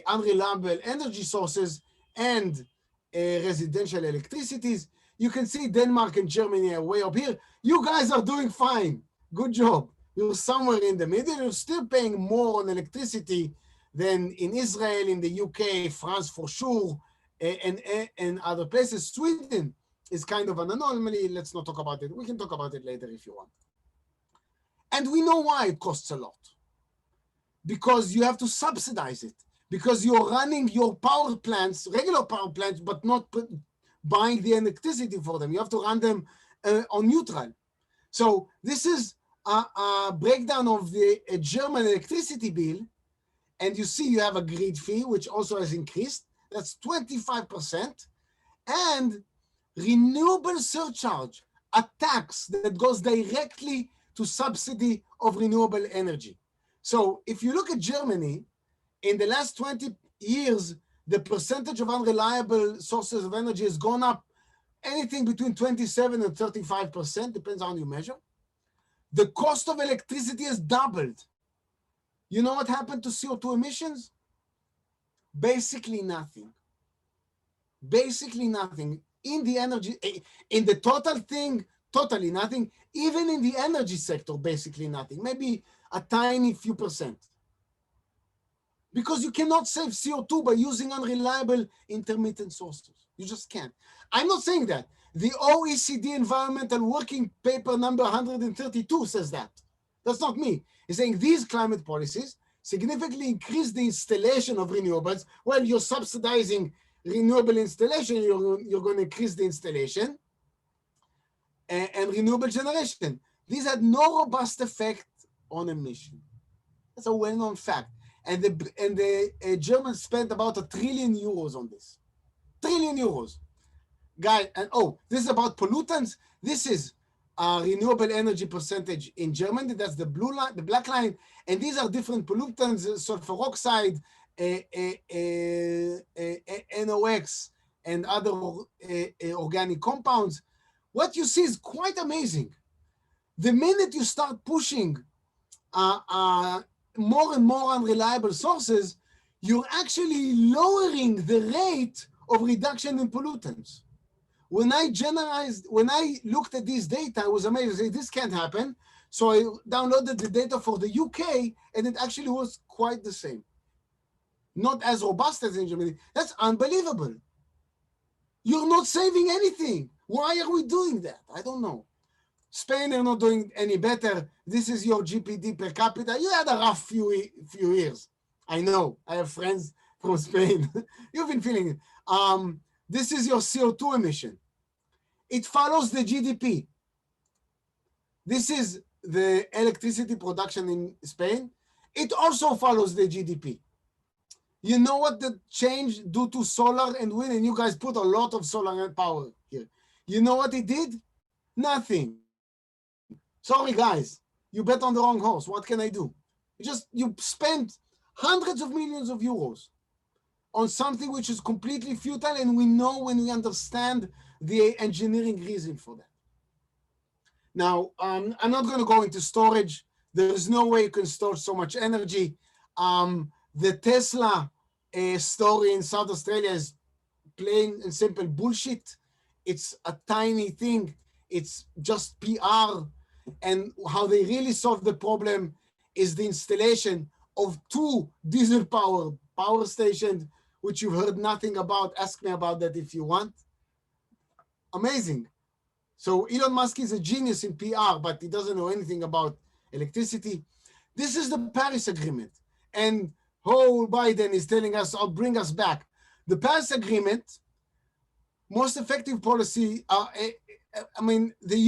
unreliable energy sources and residential electricities. You can see Denmark and Germany are way up here. You guys are doing fine. Good job. You're somewhere in the middle. You're still paying more on electricity than in Israel, in the UK, France for sure, and other places. Sweden is kind of an anomaly. Let's not talk about it. We can talk about it later if you want. And we know why it costs a lot. Because you have to subsidize it. Because you're running your power plants, regular power plants, but not buying the electricity for them. You have to run them on neutral. So this is a breakdown of the German electricity bill. And you see you have a grid fee, which also has increased. That's 25%. And renewable surcharge, a tax that goes directly to subsidy of renewable energy. So if you look at Germany, in the last 20 years, the percentage of unreliable sources of energy has gone up anything between 27 and 35%, depends on how you measure. The cost of electricity has doubled. You know what happened to CO2 emissions? Basically nothing. Basically nothing. In the energy, in the total thing, totally nothing. Even in the energy sector, basically nothing. Maybe a tiny few percent. Because you cannot save CO2 by using unreliable intermittent sources. You just can't. I'm not saying that. The OECD Environmental Working Paper number 132 says that. That's not me. It's saying these climate policies significantly increase the installation of renewables. Well, you're subsidizing renewable installation, you're going to increase the installation and renewable generation. These had no robust effect on emission. That's a well-known fact. And the Germans spent about €1 trillion on this. €1 trillion. Guys, and this is about pollutants. This is renewable energy percentage in Germany. That's the blue line, the black line. And these are different pollutants, sulfur oxide, NOx, and other organic compounds. What you see is quite amazing. The minute you start pushing more and more unreliable sources, you're actually lowering the rate of reduction in pollutants. When I looked at this data, I was amazed. I said, this can't happen. So I downloaded the data for the UK, and it actually was quite the same. Not as robust as in Germany. That's unbelievable. You're not saving anything. Why are we doing that? I don't know. Spain are not doing any better. This is your GPD per capita. You had a rough few years. I know. I have friends from Spain. You've been feeling it. This is your CO2 emission. It follows the GDP. This is the electricity production in Spain. It also follows the GDP. You know what the change due to solar and wind, and you guys put a lot of solar power here. You know what it did? Nothing. Sorry, guys. You bet on the wrong horse. What can I do? You spent hundreds of millions of euros on something which is completely futile, and we know when we understand the engineering reason for that. Now, I'm not going to go into storage. There is no way you can store so much energy. The Tesla story in South Australia is plain and simple bullshit. It's a tiny thing. It's just PR. And how they really solve the problem is the installation of 2 diesel-powered power stations, which you've heard nothing about. Ask me about that if you want. Amazing. So Elon Musk is a genius in PR, but he doesn't know anything about electricity. This is the Paris Agreement. And Biden is telling us, I'll bring us back. The Paris Agreement, most effective policy, the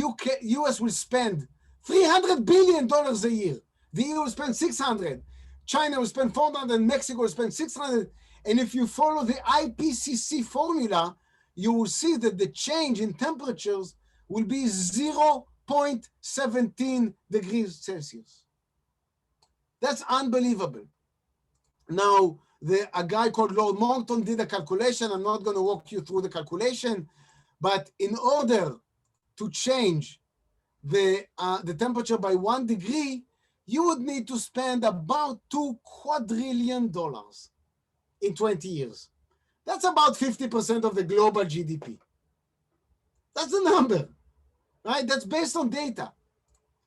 US will spend $300 billion a year. The EU will spend 600. China will spend 400, Mexico will spend 600. And if you follow the IPCC formula, you will see that the change in temperatures will be 0.17 degrees Celsius. That's unbelievable. Now, a guy called Lord Monckton did a calculation. I'm not going to walk you through the calculation, but in order to change the temperature by 1 degree, you would need to spend about $2 quadrillion in 20 years. That's about 50% of the global GDP. That's the number, right? That's based on data.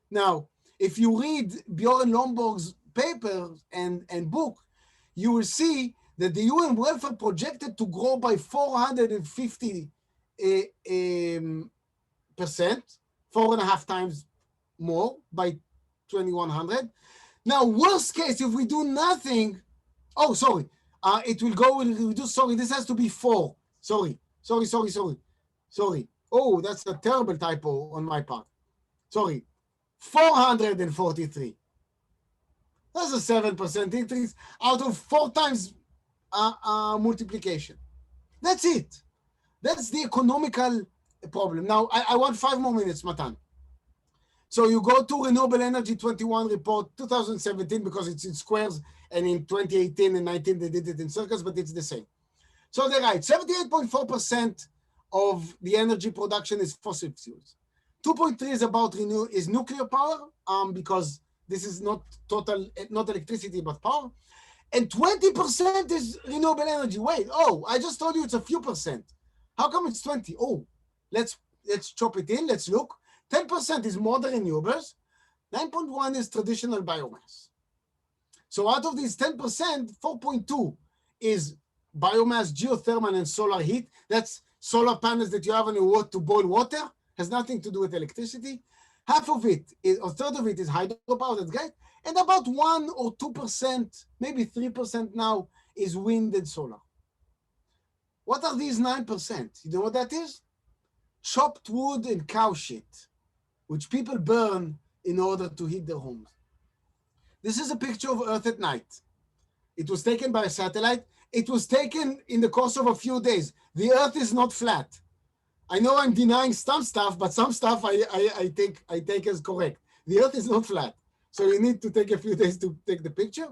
Now, If you read Bjorn Lomborg's paper and book, you will see that the UN welfare projected to grow by 450 percent, 4.5 times more by 2100. Now, worst case, if we do nothing, oh, sorry, it will go, will reduce, sorry, this has to be 4. Sorry. Oh, that's a terrible typo on my part. Sorry, 443. That's a 7% increase out of 4 times multiplication. That's it. That's the economical problem. Now, I want 5 more minutes, Matan. So you go to Renewable Energy 21 report, 2017, because it's in squares, and in 2018 and 19, they did it in circles, but it's the same. So they write 78.4% of the energy production is fossil fuels. 2.3 is about is nuclear power, because this is not not electricity, but power. And 20% is renewable energy. Wait, oh, I just told you it's a few percent. How come it's 20? Oh, let's chop it in, let's look. 10% is modern renewables. 9.1 is traditional biomass. So out of these 10%, 4.2 is biomass, geothermal, and solar heat. That's solar panels that you have on your water to boil water. Has nothing to do with electricity. Half of it, a third of it is hydropower, that's great. And about 1 or 2%, maybe 3% now, is wind and solar. What are these 9%? You know what that is? Chopped wood and cow shit, which people burn in order to heat their homes. This is a picture of Earth at night. It was taken by a satellite. It was taken in the course of a few days. The Earth is not flat. I know I'm denying some stuff, but some stuff I take as correct. The Earth is not flat. So you need to take a few days to take the picture.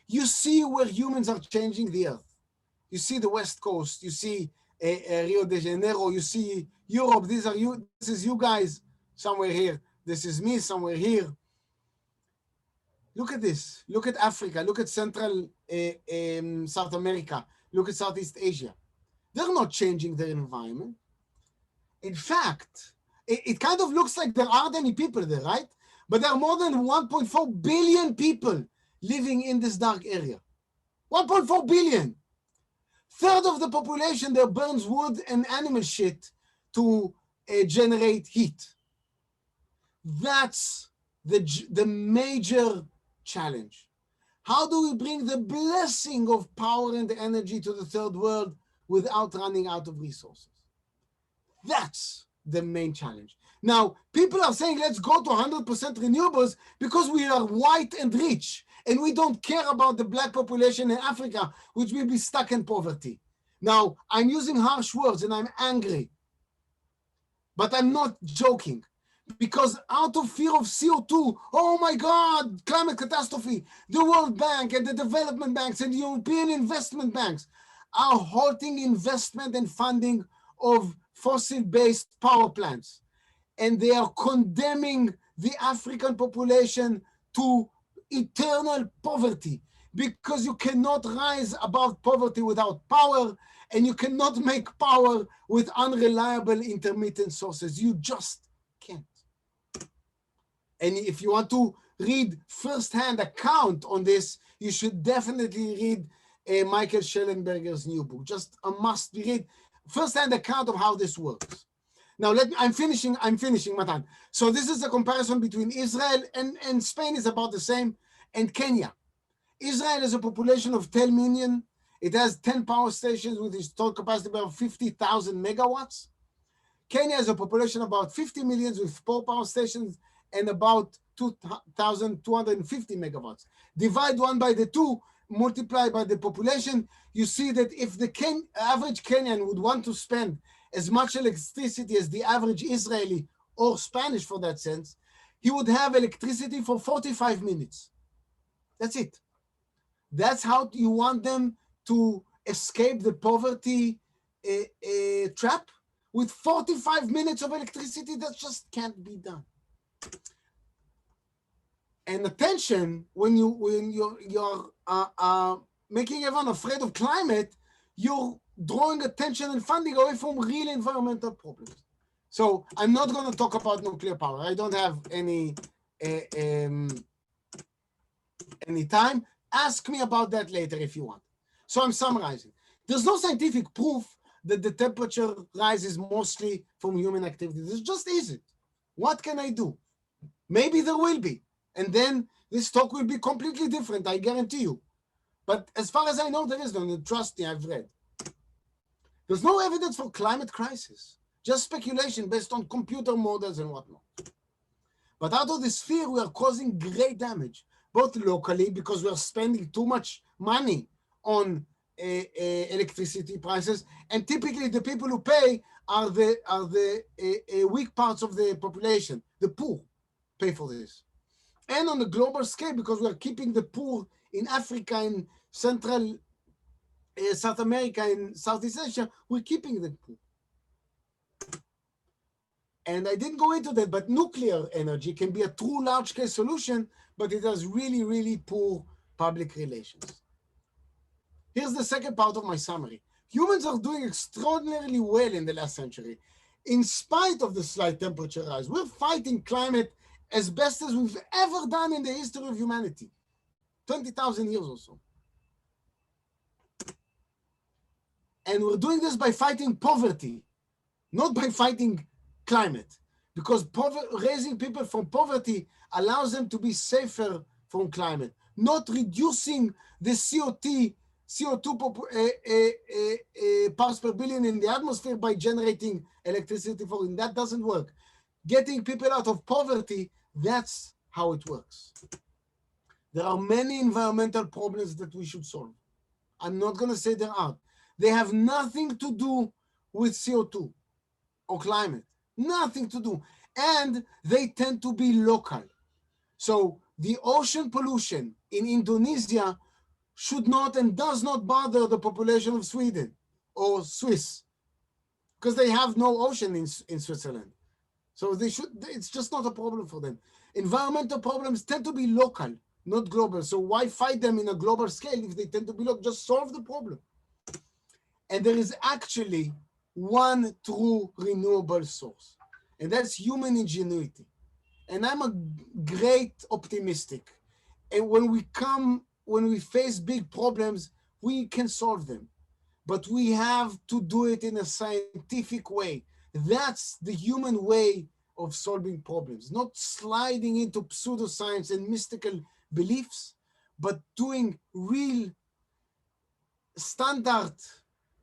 You see where humans are changing the Earth. You see the West Coast. You see Rio de Janeiro. You see Europe. These are you. This is you guys somewhere here. This is me somewhere here. Look at this. Look at Africa. Look at Central South America. Look at Southeast Asia. They're not changing their environment. In fact, it kind of looks like there aren't any people there, right? But there are more than 1.4 billion people living in this dark area. 1.4 billion. Third of the population there burns wood and animal shit to generate heat. That's the major challenge. How do we bring the blessing of power and energy to the third world without running out of resources? That's the main challenge. Now, people are saying, let's go to 100% renewables because we are white and rich, and we don't care about the black population in Africa, which will be stuck in poverty. Now, I'm using harsh words and I'm angry, but I'm not joking. Because out of fear of CO2, oh my God, climate catastrophe, the World Bank and the development banks and the European investment banks are halting investment and funding of fossil-based power plants. And they are condemning the African population to eternal poverty because you cannot rise above poverty without power, and you cannot make power with unreliable intermittent sources. You just can't. And if you want to read first-hand account on this, you should definitely read Michael Schellenberger's new book. Just a must-be read. First-hand account of how this works. Now, I'm finishing, Matan. So this is a comparison between Israel and Spain is about the same, and Kenya. Israel has a population of 10 million. It has 10 power stations with installed capacity of about 50,000 megawatts. Kenya has a population of about 50 million with 4 power stations and about 2,250 megawatts. Divide 1 by the 2, multiply by the population, you see that if the average Kenyan would want to spend as much electricity as the average Israeli or Spanish for that sense, he would have electricity for 45 minutes. That's it. That's how you want them to escape the poverty trap? With 45 minutes of electricity, that just can't be done. And attention, when you're making everyone afraid of climate, you're drawing attention and funding away from real environmental problems. So I'm not going to talk about nuclear power. I don't have any anytime. Ask me about that later if you want. So I'm summarizing. There's no scientific proof that the temperature rises mostly from human activity. This just isn't. What can I do? Maybe there will be. And then this talk will be completely different, I guarantee you. But as far as I know, there is none. And trust me, I've read. There's no evidence for climate crisis, just speculation based on computer models and whatnot. But out of this fear, we are causing great damage, both locally, because we are spending too much money on electricity prices, and typically the people who pay are the weak parts of the population. The poor pay for this. And on the global scale, because we are keeping the poor in Africa and Central South America and Southeast Asia, we're keeping them poor. And I didn't go into that, but nuclear energy can be a true large-scale solution, but it has really, really poor public relations. Here's the second part of my summary. Humans are doing extraordinarily well in the last century. In spite of the slight temperature rise, we're fighting climate as best as we've ever done in the history of humanity, 20,000 years or so. And we're doing this by fighting poverty, not by fighting climate, because raising people from poverty allows them to be safer from climate, not reducing the CO2 parts per billion in the atmosphere by generating electricity for it. That doesn't work. Getting people out of poverty, that's how it works. There are many environmental problems that we should solve. I'm not going to say there aren't. They have nothing to do with CO2 or climate. Nothing to do. And they tend to be local. So the ocean pollution in Indonesia should not and does not bother the population of Sweden or Swiss, because they have no ocean in Switzerland. So it's just not a problem for them. Environmental problems tend to be local, not global. So why fight them in a global scale if they tend to be local? Just solve the problem. And there is actually one true renewable source, and that's human ingenuity. And I'm a great optimistic. And when we face big problems, we can solve them. But we have to do it in a scientific way. That's the human way of solving problems, not sliding into pseudoscience and mystical beliefs, but doing real standard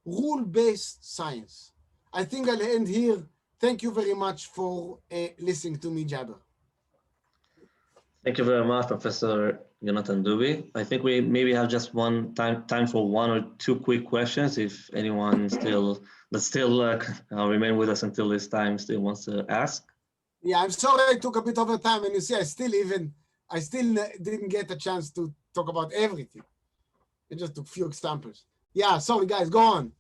rule-based science. I think I'll end here. Thank you very much for listening to me jabber. Thank you very much, Professor Yonatan Dubi. I think we maybe have just time for one or two quick questions. If anyone still remain with us until this time still wants to ask. Yeah, I'm sorry I took a bit over time, and you see, I still didn't get a chance to talk about everything. I just took a few examples. Yeah, sorry guys, go on.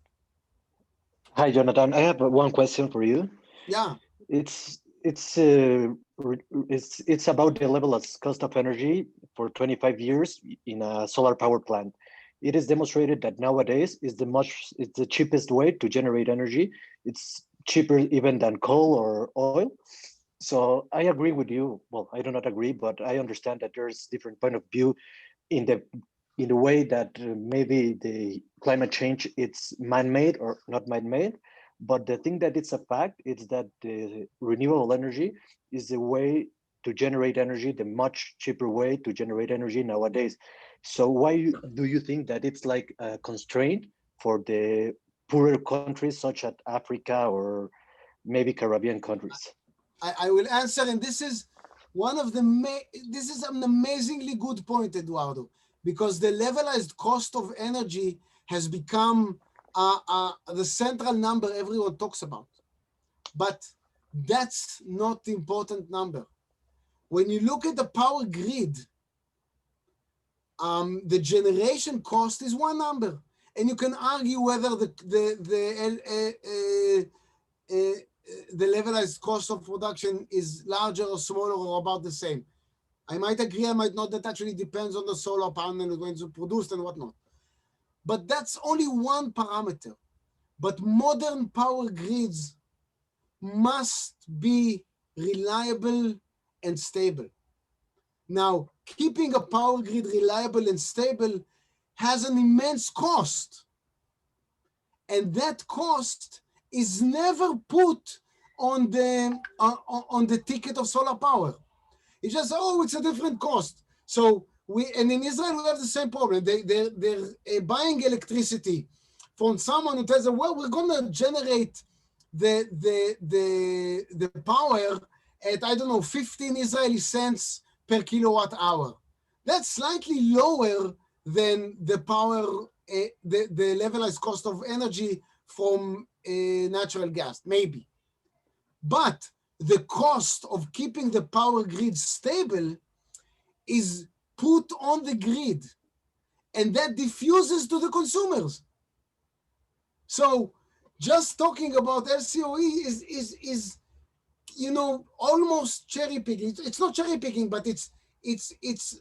Hi, Jonathan. I have one question for you. Yeah. It's about the level of cost of energy for 25 years in a solar power plant. It is demonstrated that nowadays it's the cheapest way to generate energy. It's cheaper even than coal or oil. So I agree with you. Well, I do not agree, but I understand that there's different point of view in the way that maybe the climate change it's man-made or not man-made. But the thing that it's a fact is that the renewable energy is the way to generate energy, the much cheaper way to generate energy nowadays. So why do you think that it's like a constraint for the poorer countries such as Africa or maybe Caribbean countries? I will answer, and this is this is an amazingly good point, Eduardo, because the levelized cost of energy has become the central number everyone talks about. But that's not the important number. When you look at the power grid, the generation cost is one number, and you can argue whether the levelized cost of production is larger or smaller or about the same. I might agree, I might not. That actually depends on the solar panel when it's produced and whatnot. But that's only one parameter. But modern power grids must be reliable and stable. Now, keeping a power grid reliable and stable has an immense cost. And that cost is never put on the ticket of solar power. It's just, oh, it's a different cost. So and in Israel, we have the same problem. They're buying electricity from someone who tells them, well, we're going to generate the power at, I don't know, 15 Israeli cents per kilowatt hour. That's slightly lower than the power, the levelized cost of energy from natural gas, maybe. But the cost of keeping the power grid stable is put on the grid, and that diffuses to the consumers. So just talking about LCOE is almost cherry picking. It's not cherry picking, but it's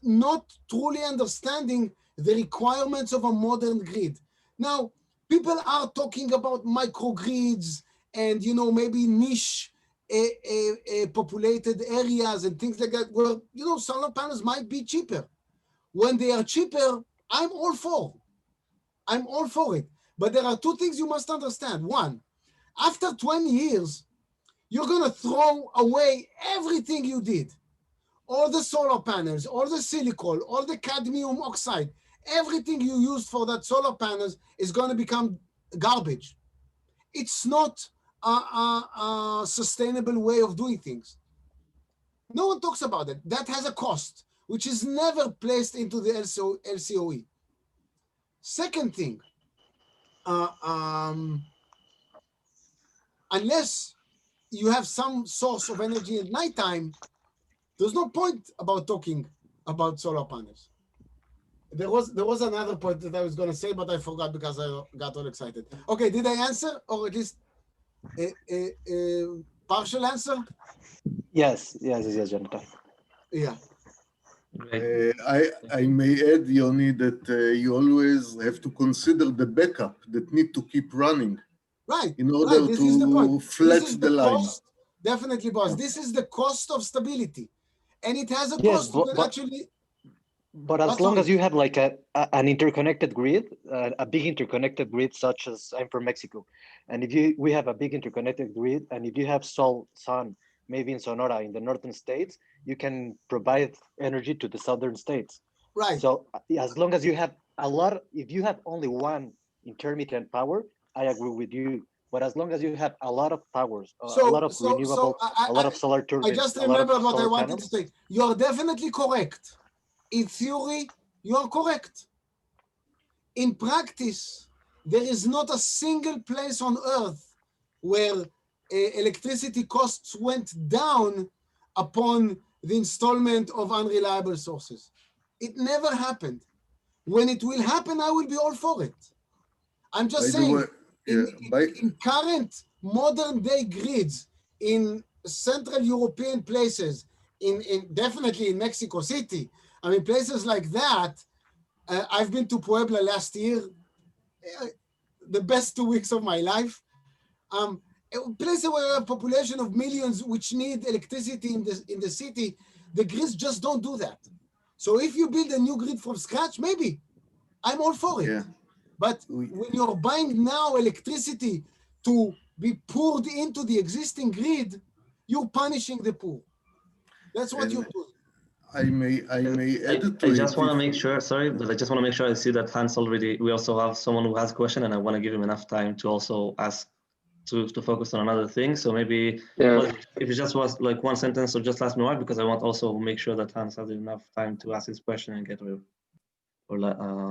not truly understanding the requirements of a modern grid. Now, people are talking about microgrids and maybe niche populated areas and things like that, where solar panels might be cheaper. When they are cheaper, I'm all for it. But there are two things you must understand. One, after 20 years, you're going to throw away everything you did. All the solar panels, all the silicon, all the cadmium oxide, everything you used for that solar panels is going to become garbage. It's not a sustainable way of doing things. No one talks about it. That has a cost, which is never placed into the LCOE. Second thing, unless you have some source of energy at nighttime, there's no point about talking about solar panels. There was another point that I was going to say, but I forgot because I got all excited. Okay, did I answer, or at least a partial answer? Yes, Jonathan. Yeah. I may add, Yoni, that you always have to consider the backup that need to keep running. Right. In order This is the to point. flat This is the line. cost, definitely, boss. This is the cost of stability. And it has a Yes, cost. You can actually... But as long as you have like an interconnected grid, a big interconnected grid, such as I'm from Mexico, and if we have a big interconnected grid, and if you have sun, maybe in Sonora, in the northern states, you can provide energy to the southern states. Right. So as long as you have if you have only one intermittent power, I agree with you. But as long as you have a lot of powers, a lot of renewable, a lot of solar turbines, I just remembered what I wanted panels. to say. You are definitely correct. In theory, you are correct. In practice, there is not a single place on earth where electricity costs went down upon the installment of unreliable sources. It never happened. When it will happen, I will be all for it. I'm just saying, in current modern day grids, in Central European places, definitely in Mexico City, I mean, places like that, I've been to Puebla last year, the best 2 weeks of my life. Places where a population of millions which need electricity in the city, the grids just don't do that. So if you build a new grid from scratch, maybe, I'm all for it. Yeah. But when you're buying now electricity to be poured into the existing grid, you're punishing the poor. That's what you're doing. I may add to it. I just want to make sure, sorry, but I just want to make sure I see that Hans already, we also have someone who has a question, and I want to give him enough time to also ask, to focus on another thing. So maybe if it just was like one sentence, or just last me why, because I want also make sure that Hans has enough time to ask his question and get rid of.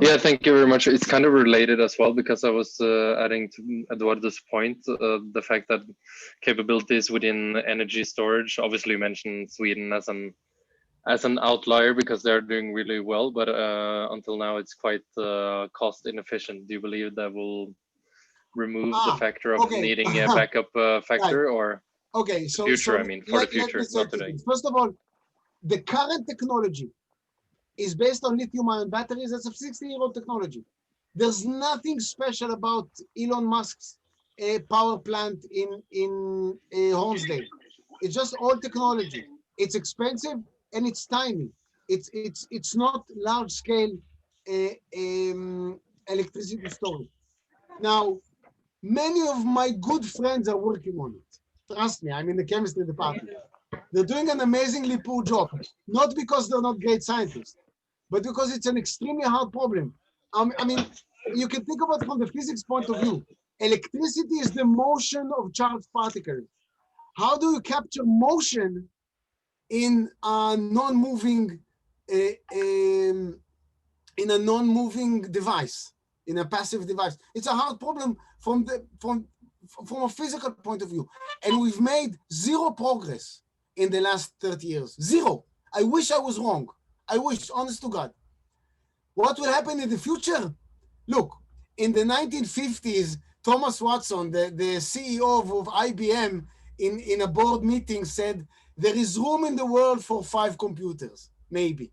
Yeah, thank you very much. It's kind of related as well, because I was adding to Eduardo's point, the fact that capabilities within energy storage, obviously you mentioned Sweden as an outlier because they're doing really well, but until now it's quite cost inefficient. Do you believe that will remove the factor of needing a backup factor, or so future? I mean, for the future, not today. First of all, the current technology is based on lithium-ion batteries. That's a 60-year-old technology. There's nothing special about Elon Musk's power plant in Hornsdale. It's just old technology. It's expensive and it's tiny. it's not large scale electricity storage. Now, many of my good friends are working on it. Trust me, I'm in the chemistry department. They're doing an amazingly poor job, not because they're not great scientists, but because it's an extremely hard problem. I mean, you can think about it from the physics point of view. Electricity is the motion of charged particles. How do you capture motion in a non-moving in a non-moving device, in a passive device? It's a hard problem from a physical point of view, and we've made zero progress in the last 30 years. Zero. I wish I was wrong. I wish, honest to God. What will happen in the future? Look, in the 1950s, Thomas Watson, the CEO of IBM, in a board meeting said, there is room in the world for 5 computers, maybe.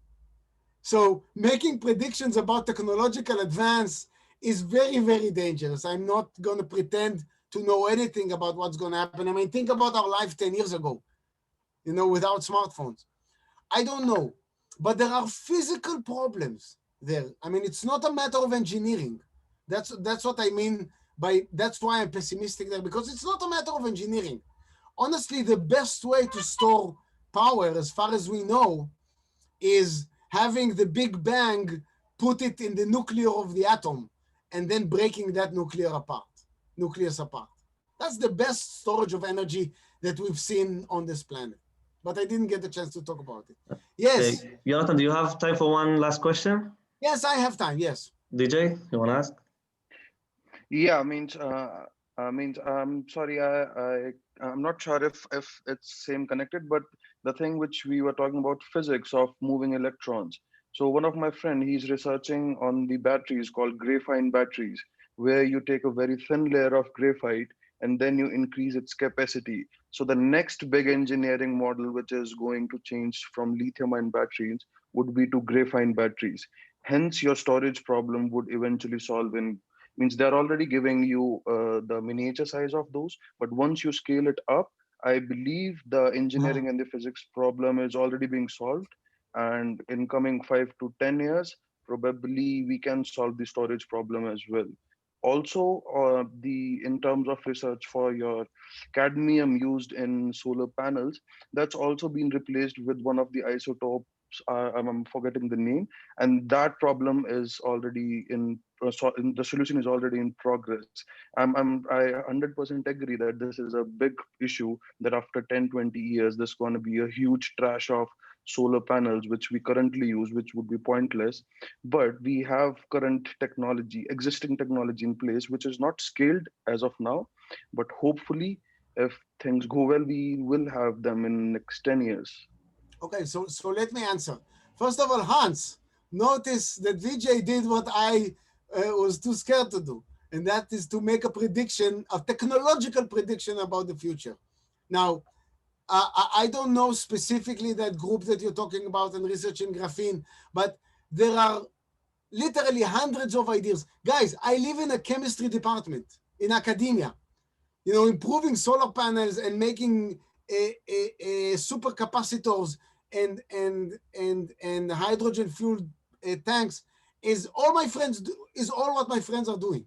So making predictions about technological advance is very, very dangerous. I'm not going to pretend to know anything about what's going to happen. I mean, think about our life 10 years ago, you know, without smartphones. I don't know, but there are physical problems there. I mean, it's not a matter of engineering. That's what I mean by, that's why I'm pessimistic there, because it's not a matter of engineering. Honestly, the best way to store power, as far as we know, is having the Big Bang put it in the nucleus of the atom and then breaking that nucleus apart. That's the best storage of energy that we've seen on this planet. But I didn't get the chance to talk about it. Yes. Okay. Yonatan, do you have time for one last question? Yes, I have time. Yes. DJ, you want to ask? Yeah, I'm sorry, I'm not sure if it's same connected, but the thing which we were talking about, physics of moving electrons. So one of my friend, he's researching on the batteries called graphite batteries, where you take a very thin layer of graphite and then you increase its capacity. So the next big engineering model, which is going to change from lithium-ion batteries, would be to graphite batteries. Hence, your storage problem would eventually solve in, means they're already giving you the miniature size of those, but once you scale it up, I believe the engineering and the physics problem is already being solved, and in coming 5 to 10 years probably we can solve the storage problem as well. Also, the in terms of research for your cadmium used in solar panels, that's also been replaced with one of the isotopes, I'm forgetting the name, and that problem is already in the solution is already in progress. I 100% agree that this is a big issue, that after 10-20 years there's going to be a huge trash of solar panels which we currently use, which would be pointless. But we have current technology, existing technology in place, which is not scaled as of now, but hopefully if things go well, we will have them in next 10 years. Okay, so let me answer. First of all, Hans, notice that VJ did what I was too scared to do, and that is to make a prediction, a technological prediction about the future. Now, I don't know specifically that group that you're talking about and researching graphene, but there are literally hundreds of ideas. Guys, I live in a chemistry department in academia. You know, improving solar panels and making supercapacitors and hydrogen fueled tanks is all my friends do, is all what my friends are doing.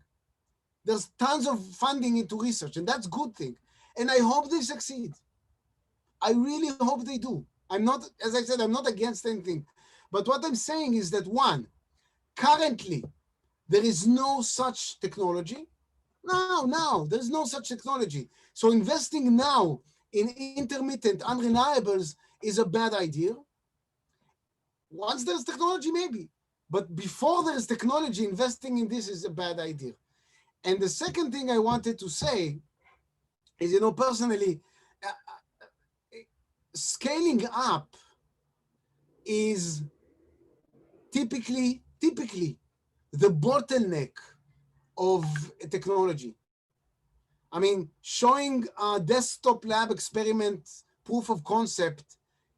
There's tons of funding into research, and that's a good thing. And I hope they succeed. I really hope they do. I'm not, as I said, I'm not against anything. But what I'm saying is that, one, currently, there is no such technology. Now, there's no such technology. So investing now in intermittent unrenewables is a bad idea. Once there's technology, maybe. But before there's technology, investing in this is a bad idea. And the second thing I wanted to say is, you know, personally, scaling up is typically the bottleneck of technology. I mean, showing a desktop lab experiment proof of concept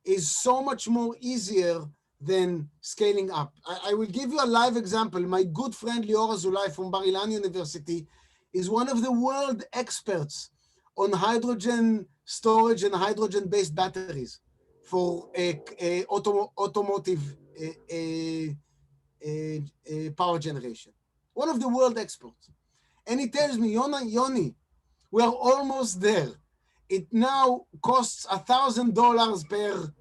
is so much more easier than scaling up. I will give you a live example. My good friend Lior Azulai from Bar Ilan University is one of the world experts on hydrogen storage and hydrogen-based batteries. for automotive power generation. One of the world experts. And he tells me, Yoni, we are almost there. It now costs $1,000 per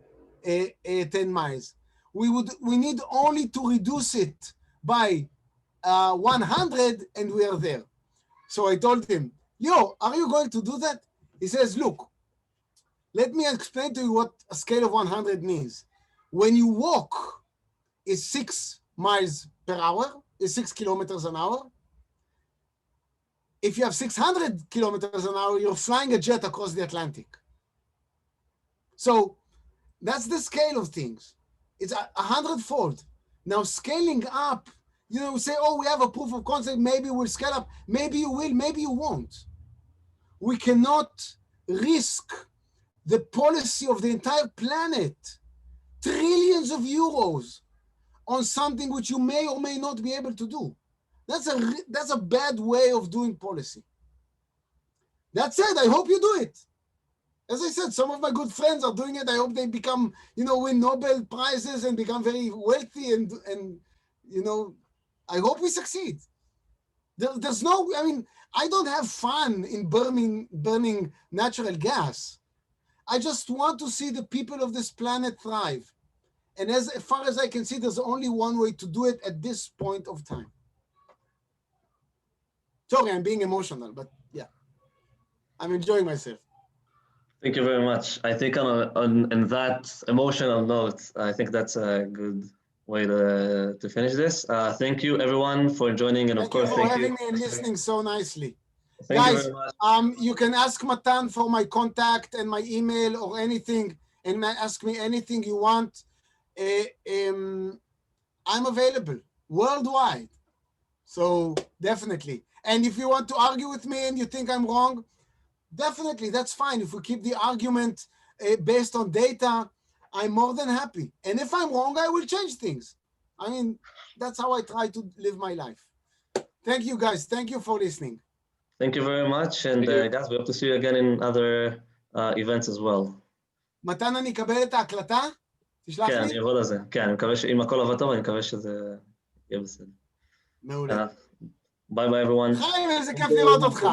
10 miles. We need only to reduce it by 100 and we are there. So I told him, yo, are you going to do that? He says, look, let me explain to you what a scale of 100 means. When you walk, it's 6 miles per hour, is 6 kilometers an hour. If you have 600 kilometers an hour, you're flying a jet across the Atlantic. So that's the scale of things. It's 100-fold. Now scaling up, we say, oh, we have a proof of concept, maybe we'll scale up. Maybe you will, maybe you won't. We cannot risk the policy of the entire planet, trillions of euros, on something which you may or may not be able to do. That's a bad way of doing policy. That said, I hope you do it. As I said, some of my good friends are doing it. I hope they become, win Nobel Prizes and become very wealthy and I hope we succeed. There's no, I don't have fun in burning natural gas. I just want to see the people of this planet thrive. And as far as I can see, there's only one way to do it at this point of time. Sorry, I'm being emotional, but yeah, I'm enjoying myself. Thank you very much. I think on that emotional note, I think that's a good way to finish this. Thank you everyone for joining, and of course, thank you for having me and listening so nicely. Thank Guys, you very much. You can ask Matan for my contact and my email or anything, and ask me anything you want. I'm available worldwide, so definitely. And if you want to argue with me and you think I'm wrong, definitely, that's fine. If we keep the argument based on data, I'm more than happy. And if I'm wrong, I will change things. That's how I try to live my life. Thank you, guys. Thank you for listening. Thank you very much. And guys, we hope to see you again in other events as well. מתן, אני אקבל את ההקלטה? תשלח לי? כן, אני אעבוד על זה. כן, אני מקווה שאם הכל עבד טוב, אני מקווה שזה יהיה בסדר. מעולה. ביי ביי, everyone. חיים, איזה כיף לראות אותך.